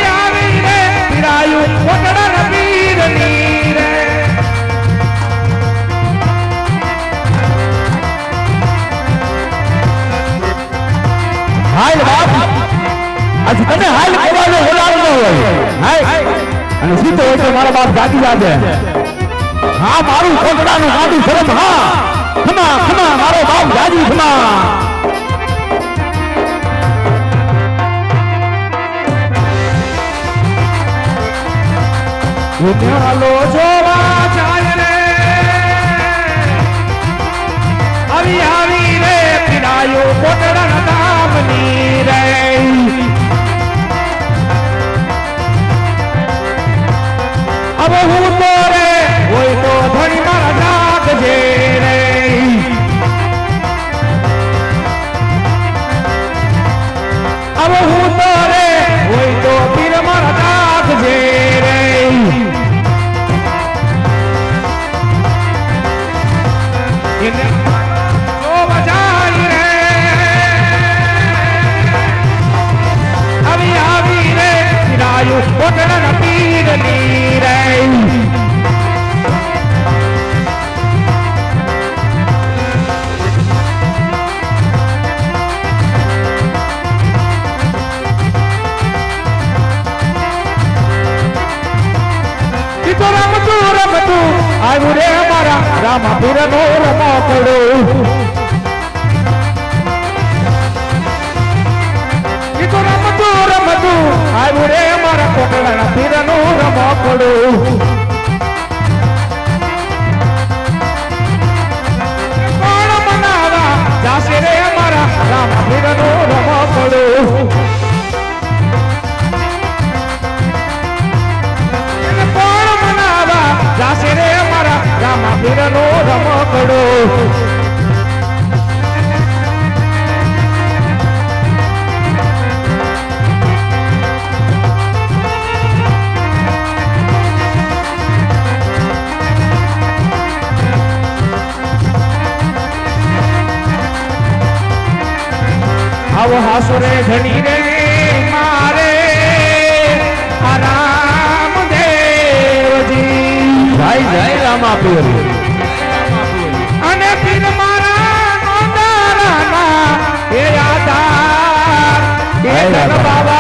આવી રે પીરાયો કોટડા પીરની રે હાય બાપ આજ તને હાલ કહેવાનો હોનાર ન હોય હાય અને સીતો હોય તો મારા બાપ જાગી જાજે હા મારું છોકરાનું ગાડું શરમ હા ખમા ખમા મારો બાપ જાજી ખમા ચાલો જોવા જાય રે આવી આવી રે પીડાયો કોટડા ધામની રે હવે હું તો રે હોય તો ધણી મારા જાગજે રે હવે હું તો રે હોય તો પીર મારા જાગજે રે આવ્યું રે અમારા રામા પીરનો રમકડો ઈ તો રમતું આવ્યું રે અમારા કોટડાના પીરનો રમકડો કોણ મનાવા જાશે રે અમારા રામા પીરનો રમકડો જાશે રે અમારા રામા પીરનો રમકડો આવો હાસુરે ધણી રે મારે આરામ દેવજી જય જય રામા પીર અને પીર મારા નોંદારાના એ આધાર એ દરબાર